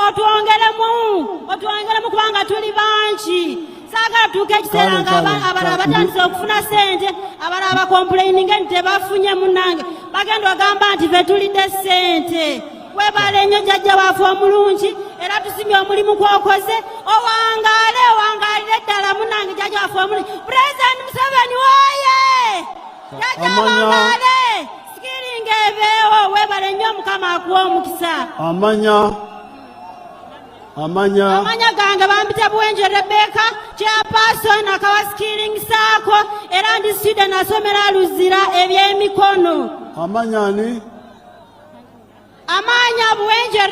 otwongeremu kubanga tuli bangi. Saagala tuuke ekiseera nga abalala batandise okufuna ssente abalala bakomplaininge nti tebafunye munange bagenda ogamba nti fe tulidde ssente. Webale nnyo jjajja waffe omulungi era tusimye omulimu gwokoze owangaalire ddala munange jjajja waffe omulungi. Pulezidenti Museveni woye jjajja wangaale skilling ebeewo. Webale nnyo Mukama akuwa omukisa. Amanya gange bambita Buwenje Rebecca chairperson Nakawa skilling sako era ndi student nasomera Luzira eby'emikono. Amanya Buwenje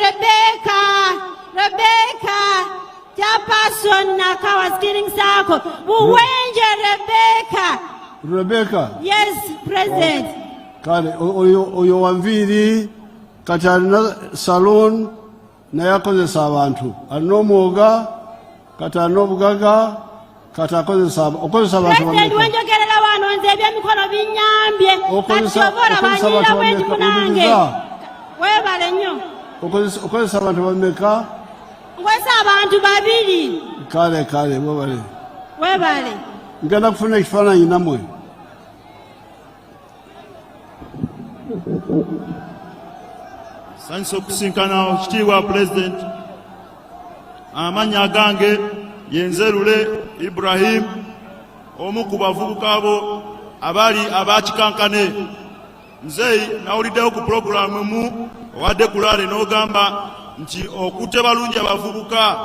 Rebecca chairperson Nakawa skilling sako. Buwenje Rebecca. Yes, President. Kale oyo wanviiri kati alina salon naye akozesa abantu. Alina omwoga kati alina obugaga kati okozesa abantu. President wenjogerera wano nze eby'emikono binyambye kati obola banyira bwendi munange. Webale nnyo. Okozesa abantu bameka? Nkozesa abantu 2. Kale webale. Ngenda kufuna ekifaananyi namwe. Sanyusa okusinkana ekitiibwa Pulezidenti. Amannya gange Yenzerule Ibrahim omu ku bavubuka abo abali abakikankane. Nzeyi nawuliddewo ku pulogulaamu mu owadde kulaale n'ogamba nti okutte balungi abavubuka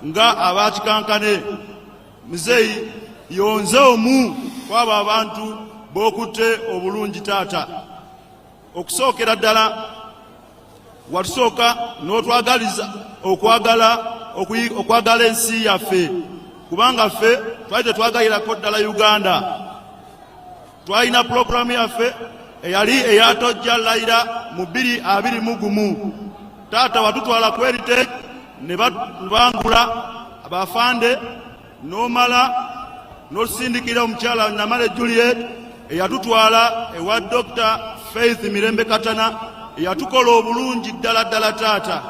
nga abakikankane. Nzeyi yonze omu kwabo abantu b'okutte obulungi taata. Okusookera ddala watusooka n'otwagaliza okwagala ensi yaffe kubanga ffe twali tetwagayirako ddala Uganda. Twalina pulogulaamu yaffe eyali eyatojja layira mu 2021. Taata watutwala ku heritage ne bangula abafande n'omala n'otusindikira omukyala Namale Juliet eyatutwala ewa Dr. Faith Mirembe Katana eyatukola obulungi ddala taata.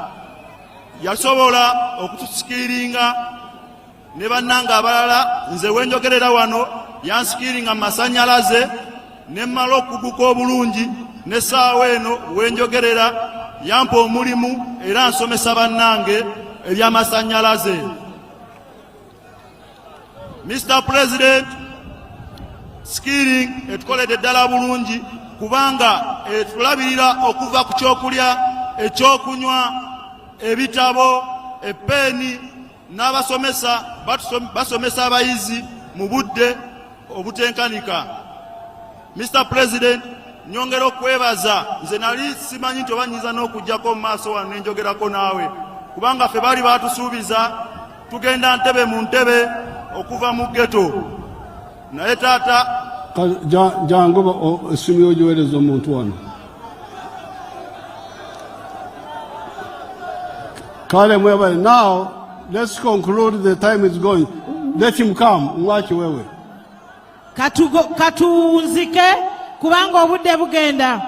Yasobola okutusikiringa ne bannanga abalala. Nze wenjogerera wano yansikiringa masanyalaze ne mmala okuguka obulungi ne saawa eno wenjogerera yampa omulimu era nsomesa bannange eby'amasannyalaze. Mr. President, skilling etukoledde ddala bulungi kubanga etulabirira okuva ku kyokulya, ekyokunywa, ebitabo, epeeni n'abasomesa basomesa abayizi mu budde obutenkanika. Mr. President, nyongera okwebaza, nze nali simanyi nti oba nnyinza n'okuggyako mu maaso wano ne njogerako naawe kubanga ffe baali baatusuubiza tugenda ntebe mu ntebe okuva mu ghetto. Naye taata jangu esimu ogiweereza omuntu wano. Kale mwebale. Now let's conclude, the time is going. Let him come. Mwachi wewe. Katuzike kubanga obudde bugenda.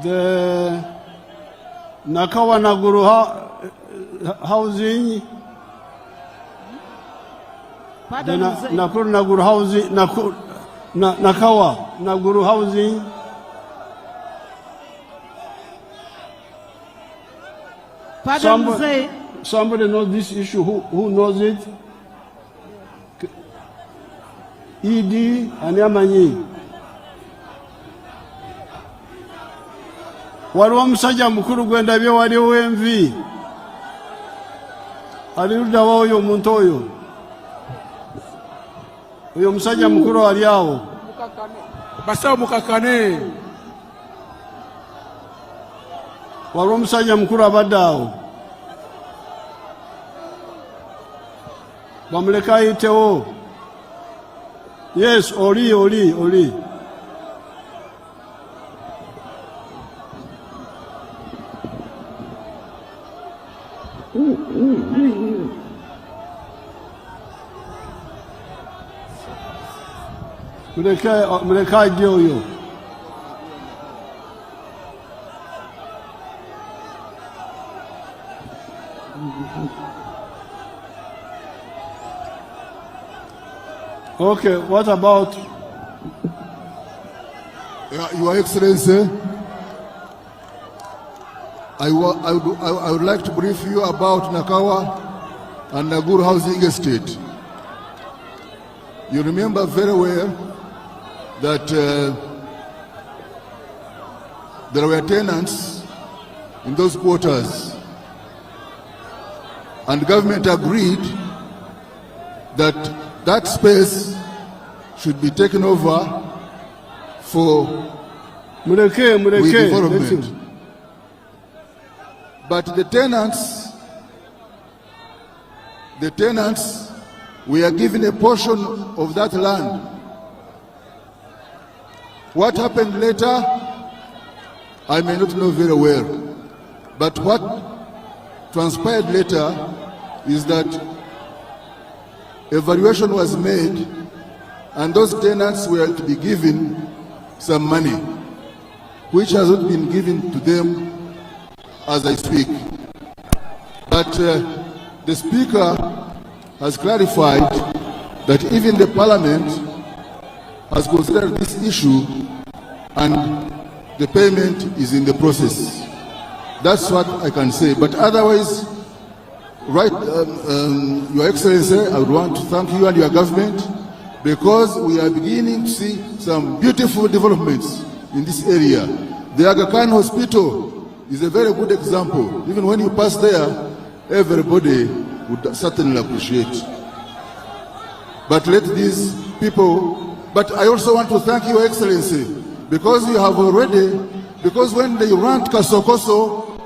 The Nakawa Naguru housing, the Nakuru Naguru housing, Nakawa Naguru housing, somebody knows this issue. Who knows it? ED Anyamanyi. Waliwo omusajja mukulu gwendabye waliwo envi. Aliruddawo oyo omuntu oyo. Oyo omusajja mukulu ali awo. Basawo mukakane. Waliwo omusajja mukulu abadde awo. Bamuleka ayitewo. Yes, oli. Muleka ajje oyo. Okay, what about Your Excellency? I would like to brief you about Nakawa and Naguru housing estate. You remember very well that there were tenants in those quarters, and the government agreed that that space should be taken over for development. But the tenants were given a portion of that land. What happened later, I may not know very well. But what transpired later is that evaluation was made and those tenants were to be given some money, which has not been given to them as I speak. But the Speaker has clarified that even the Parliament has considered this issue and the payment is in the process. That's what I can say. But otherwise, Your Excellency, I would want to thank you and your government because we are beginning to see some beautiful developments in this area. The Aga Khan Hospital is a very good example. Even when you pass there, everybody would certainly appreciate. But let these people, but I also want to thank Your Excellency because you have already, because when they ran Kasokoso,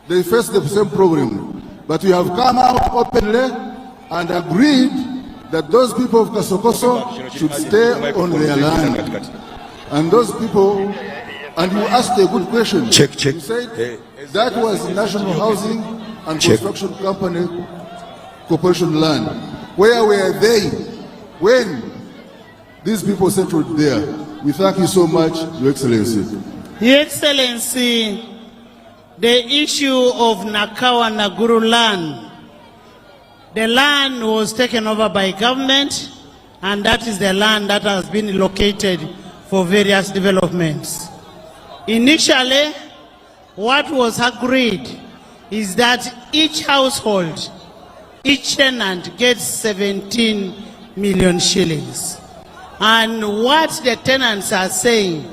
they faced the same problem. But we have come out openly and agreed that those people of Kasokoso should stay on their land. And those people, and you asked a good question. Check. You said that was National Housing and Construction Company Corporation land. Where were they when these people settled there? We thank you so much, Your Excellency. Your Excellency, the issue of Nakawa Naguru land, the land was taken over by government, and that is the land that has been located for various developments. Initially, what was agreed is that each household, each tenant gets 17 million shillings. And what the tenants are saying,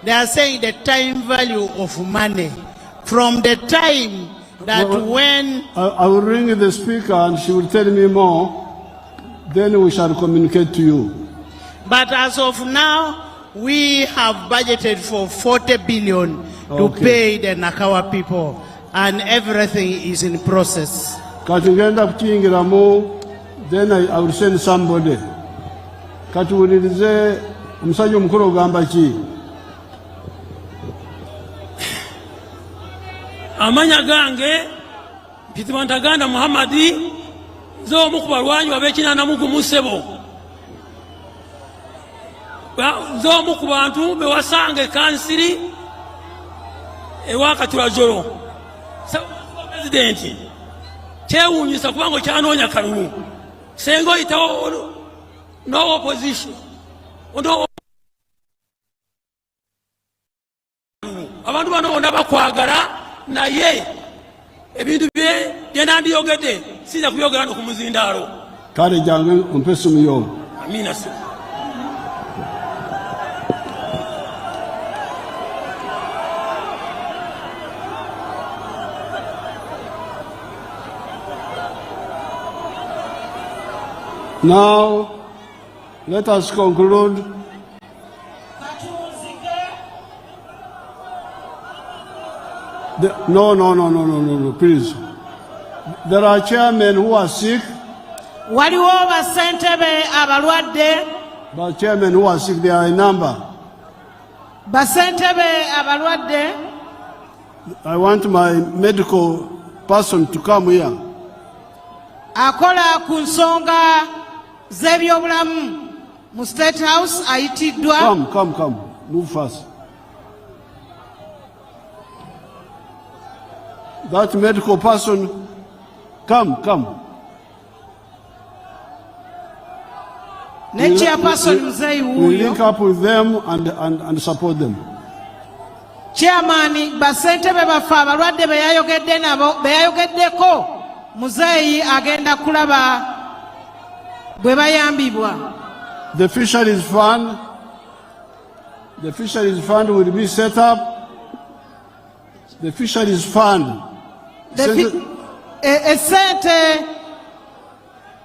they are saying the time value of money from the time that when... I will ring the speaker and she will tell me more, then we shall communicate to you. But as of now, we have budgeted for 40 billion to pay the Nakawa people, and everything is in process. Then I will send somebody. Katuwulirize omusajja omukulu ogamba ki? Amanya gange Pitibantaganda Muhammadi nze omu ku balwanyi ab'ekinanamugu mu ssebo. Nze omu ku bantu be wasanga ekansiri ewa Katulajolo. Pulezidenti kyewuunyisa kubanga okyanoonya kalulu. Senga oyitawo no opposition. Abantu bano bonna bakwagala naye ebintu bye byenandiyogedde sijja kubyogera no ku muzindaalo. Kale jange ompesa omuyombo. Amina. Now, let us conclude. No, please. There are chairmen who are sick. Waliwo basentebe abalwadde. But chairmen who are sick, they are a number. Basentebe abalwadde. I want my medical person to come here. Akola ku nsonga z'ebyobulamu mu State House ayitiddwa. Come. Move fast. That medical person, come. Ne chairperson muzeyi wuyo. We link up with them and support them. Chairman basentebe baffe abalwadde beyayogedde nabo beyayogeddeko muzeyi agenda kulaba bwe bayambibwa. The fisheries fund will be set up. The fisheries fund. Esente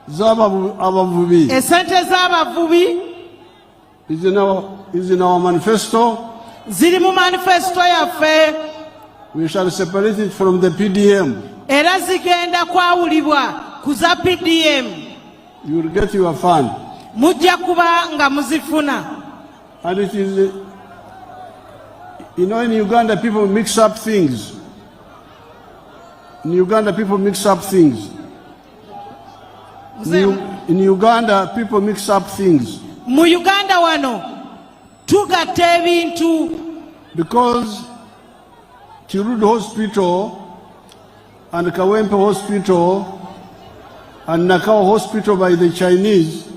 z'abavubi is in our manifesto. Ziri mu manifesto yaffe. We shall separate it from the PDM. Era zigenda kwawulibwa ku za PDM. You will get your fund. Mujja kuba nga muzifuna. And it is, in Uganda people mix up things. In Uganda people mix up things. Mu Uganda wano tugatta ebintu. Because Kirudu Hospital and Kawempe Hospital and Nakawa Hospital by the Chinese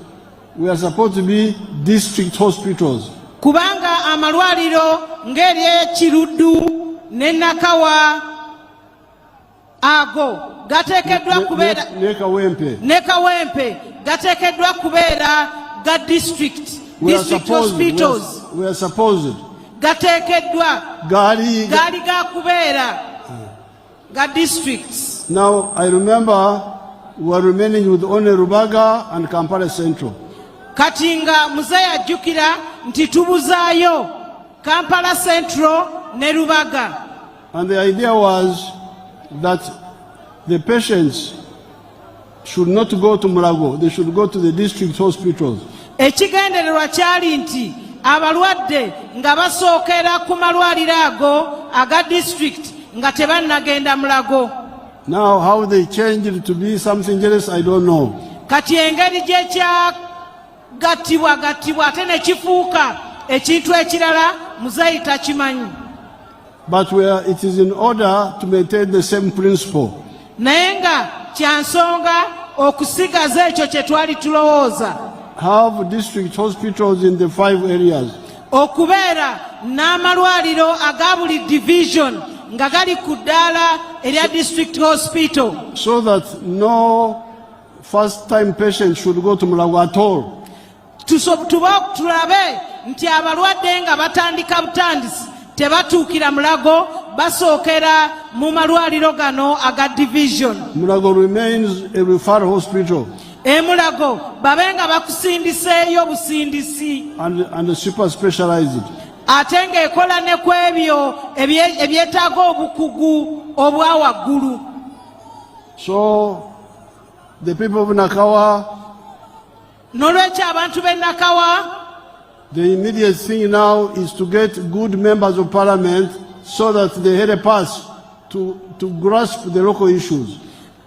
were supposed to be district hospitals. Kubanga amalwaliro ng'erye Kirudu ne Nakawa ago gateekeddwa kubeera ne Kawempe gateekeddwa kubeera ga district hospitals. We are supposed. Gateekeddwa gaali ga kubeera ga districts. Now I remember we were remaining with only Rubaga and Kampala Central. Kati nga muzeeyi ajjukira nti tubuzaayo Kampala Central ne Rubaga. And the idea was that the patients should not go to Mulago, they should go to the district hospitals. Ekigendererwa kyali nti abalwadde nga basookera ku malwaliro ago aga district nga tebannagenda Mulago. Now how they changed it to be something else, I don't know. Kati engeri gye kyagattibwa ate ne kifuuka ekintu ekirala muzeeyi takimanyi. But it is in order to maintain the same principle. Naye nga kya nsonga okusigaza ekyo kye twali tulowooza. Have district hospitals in the 5 areas. Okubeera n'amalwaliro aga buli division nga gali ku ddaala erya district hospital, so that no first-time patient should go to Mulago at all. Tulabe nti abalwadde nga batandika butandisi tebatuukira Mulago, basookera mu malwaliro gano aga division. Mulago remains a referral hospital. Mulago babe nga bakusindiseeyo busindisi. And super specialized. Ate ng'ekola ne ku ebyo ebyetaaga obukugu obwa waggulu. So the people of Nakawa, n'olwekyo abantu b'e Nakawa, the immediate thing now is to get good members of parliament so that they had a pass to grasp the local issues.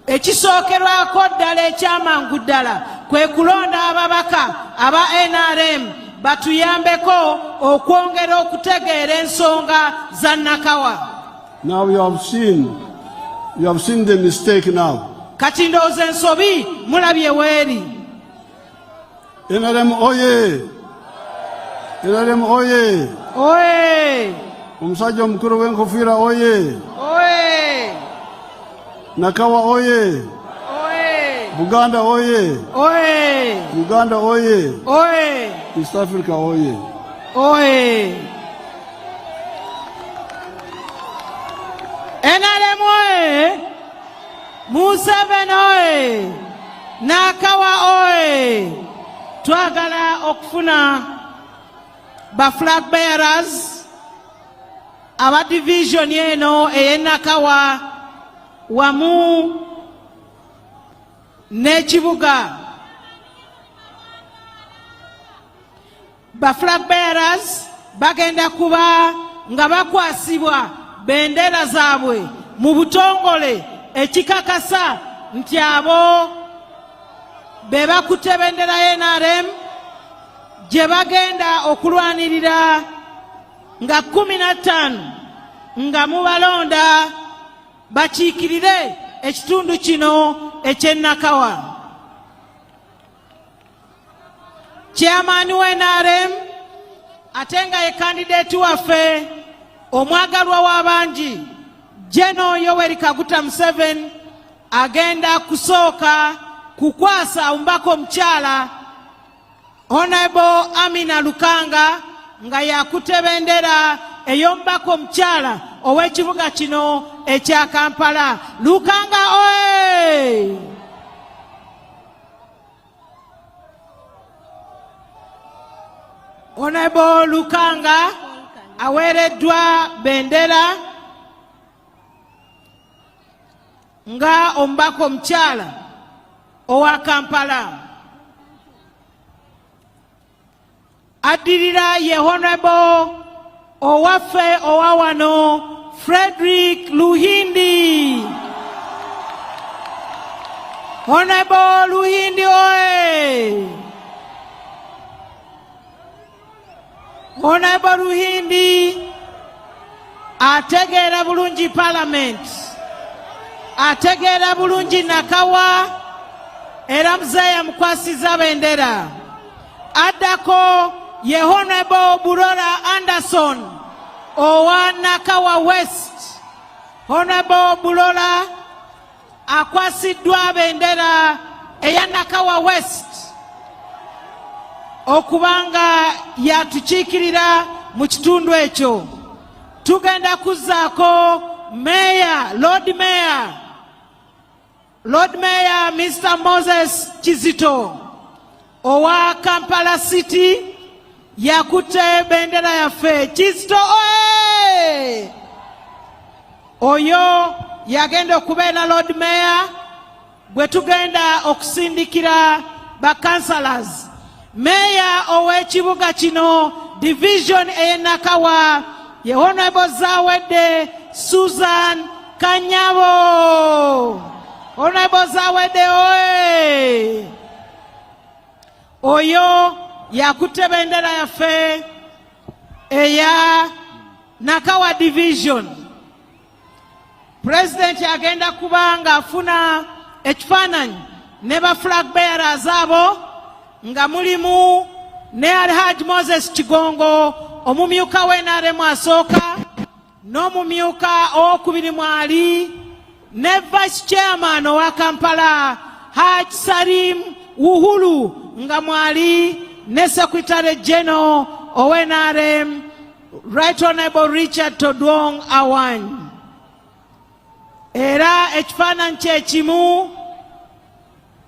Ekisookerwako ddala ekyamangu ddala kwe kulonda ababaka aba NRM batuyambeko okwongera okutegeera ensonga za Nakawa. Now you have seen the mistake now. Kati ndowooza ensobi mulabye weeri. NRM oye! NRM oye! Oye! Omusajja omukulu w'enkofiira oye! Oye! Nakawa oye! Oye! Buganda oye! Oye! Uganda oye! Oye! East Africa oye! Oye! NRM oye! Museveni oye! Nakawa oye! Twagala okufuna ba flag bearers aba division eno ey'e Nakawa wamu n'ekibuga. Ba flag bearers bagenda kuba nga bakwasibwa bendera zaabwe mu butongole ekikakasa nti abo be bakutte bendera ya NRM gye bagenda okulwanirira nga 15 nga mubalonda bakiikirire ekitundu kino eky'e Nakawa. Chairman wa NRM ate nga ye candidate waffe omwagalwa w'abangi Gen.Museveni agenda kusooka kukwasa omubaka omukyala Honorable Amina Lukanga nga yakutte bendera ey'omubaka omukyala ow'ekibuga kino ekya Kampala. Lukanga oye! Honorable Lukanga aweereddwa bendera nga omubaka omukyala owa Kampala. Addirira ye Honorable owaffe owa wano Frederick Luhindi. Honorable Luhindi oye! Honorable Luhindi ategeera bulungi Parliament, ategeera bulungi Nakawa, era muzeeya mukwasiza bendera. Addako ye Honorable Bulola Anderson owa Nakawa West. Honorable Bulola akwasiddwa bendera eya Nakawa West okubanga yatukiikirira mu kitundu ekyo. Tugenda kuzzaako Mayor, Lord Mayor Mr. Moses Kizito owa Kampala City yakutte bendera yaffe. Kizito oye! Oyo yagenda okubeera Lord Mayor bwe tugenda okusindikira ba councillors. Mayor ow'ekibuga kino division ey'e Nakawa ye Honorable Zawedde Susan Kanyabo. Honorable Zawedde oye! Oyo yakutte bendera yaffe eya Nakawa division. President agenda kubanga afuna ekifaananyi ne ba flag bearers abo nga mulimu ne Alhaji Moses Kigongo omumyuka w'NRM asooka, n'omumyuka owokubiri mwali ne vice chairman owa Kampala Haj Salim Uhuru nga mwali ne secretary general owenarem Right Honorable Richard Todwong Awany. Era ekifaananyi kye kimu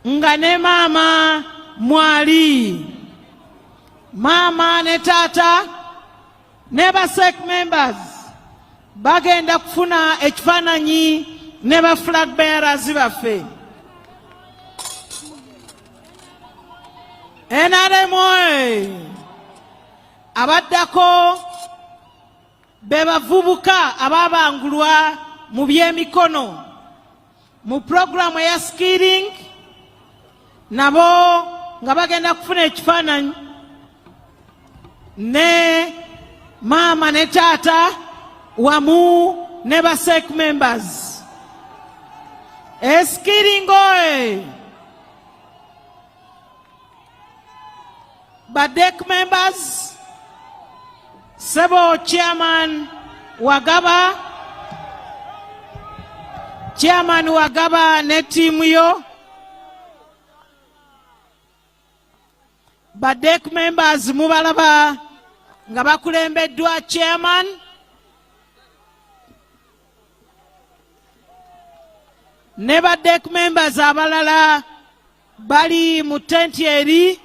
nga ne maama mwali. Maama ne taata ne ba SEC members bagenda kufuna ekifaananyi ne ba flag bearers baffe. NRM abaddako be bavubuka ababangulwa mu byemikono mu programu eya skilling, nabo nga bagenda kufuna ekifaananyi ne maama ne taata wamu ne ba SEC members. Skilling ba DEC members, Sebo chairman Wagaba ne timu yo. Ba DEC members mubalaba nga bakulembeddwa chairman ne ba DEC members abalala bali mu tenti eri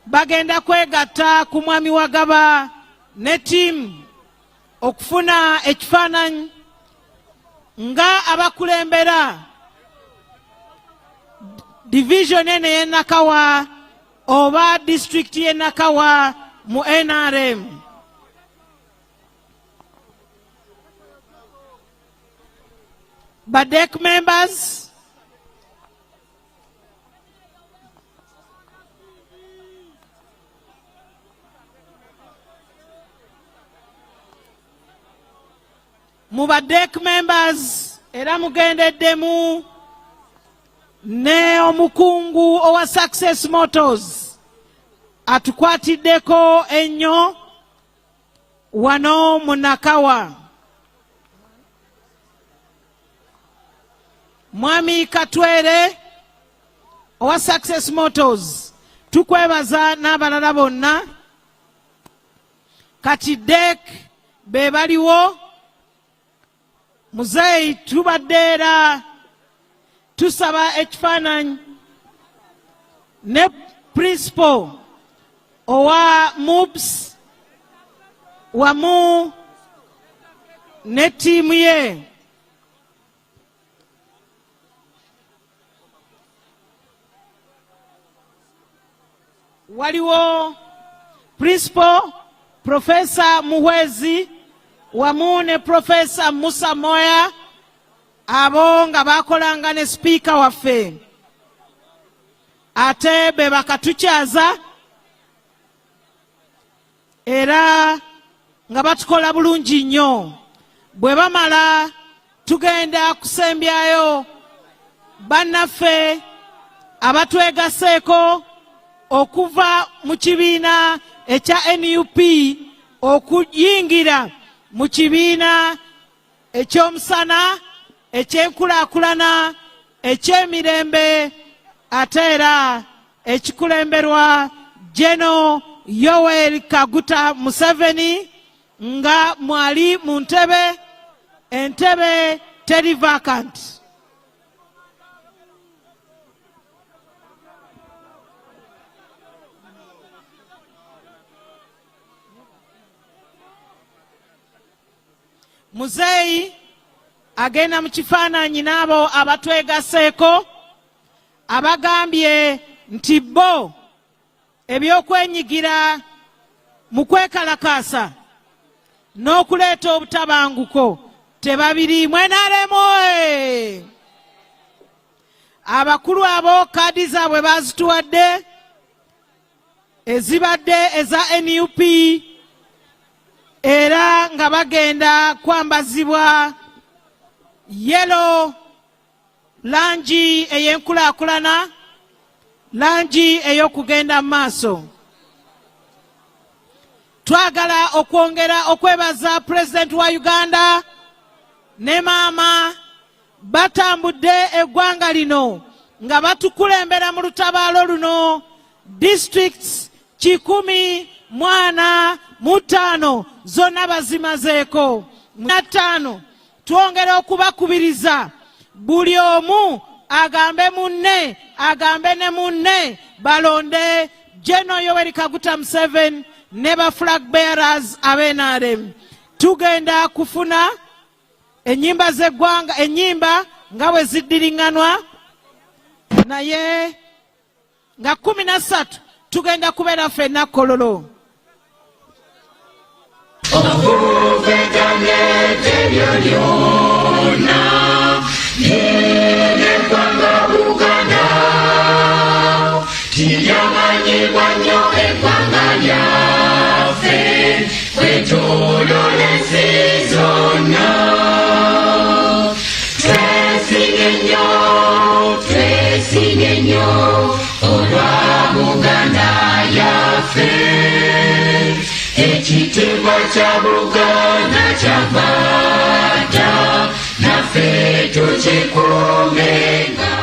bagenda kwegatta ku mwami Wagaba ne timu okufuna ekifaananyi nga abakulembera division ene y'e Nakawa oba district y'e Nakawa mu NRM. Ba DEC members mu ba DEC members era mugendeddemu ne omukungu owa Success Motors atukwatiddeko ennyo wano mu Nakawa. Mwami Katwere owa Success Motors tukwebaza n'abalala bonna. Kati DEC be baliwo. Muzeyi tubadde era tusaba ekifaananyi ne principal owa MUBS wamu ne tiimu ye. Waliwo principal Professor Muhwezi wamu ne Professor Musa Moya, abo nga bakolanga ne speaker waffe ate be bakatukyaza era nga batukola bulungi nnyo. Bwe bamala tugenda kusembyayo bannaffe abatwegaseeko okuva mu kibiina ekya NUP okuyingira mu kibiina eky'omusana ekyenkulaakulana eky'emirembe ate era ekikulemberwa Gen. Yoweri Kaguta Museveni nga mwali mu ntebe, entebe teri vacant. Muzeyi agenda mu kifaananyi n'abo abatwegaseeko abagambye nti bo ebyokwenyigira mu kwekalakaasa n'okuleeta obutabanguko tebabiriimu. NRM abakulu abo kaadi zaabwe bazituwadde ezibadde eza NUP era nga bagenda kwambazibwa yellow langi ey'enkulaakulana, langi ey'okugenda mu maaso. twagala okwongera okwebaza President wa Uganda ne maama batambudde eggwanga lino nga batukulembera mu lutabaalo luno districts 145 zonna bazimazeeko. 5 twongera okubakubiriza buli omu agambe munne agambe ne munne balonde General Yoweri Kaguta Museveni ne ba flag bearers ab'NRM. Tugenda kufuna ennyimba z'eggwanga ennyimba nga bwe ziddiriŋŋanwa naye nga 13 tugenda kubeera ffenna kololo. Ekitiibwa kya Buganda kyavaata naffe tukikuumenga.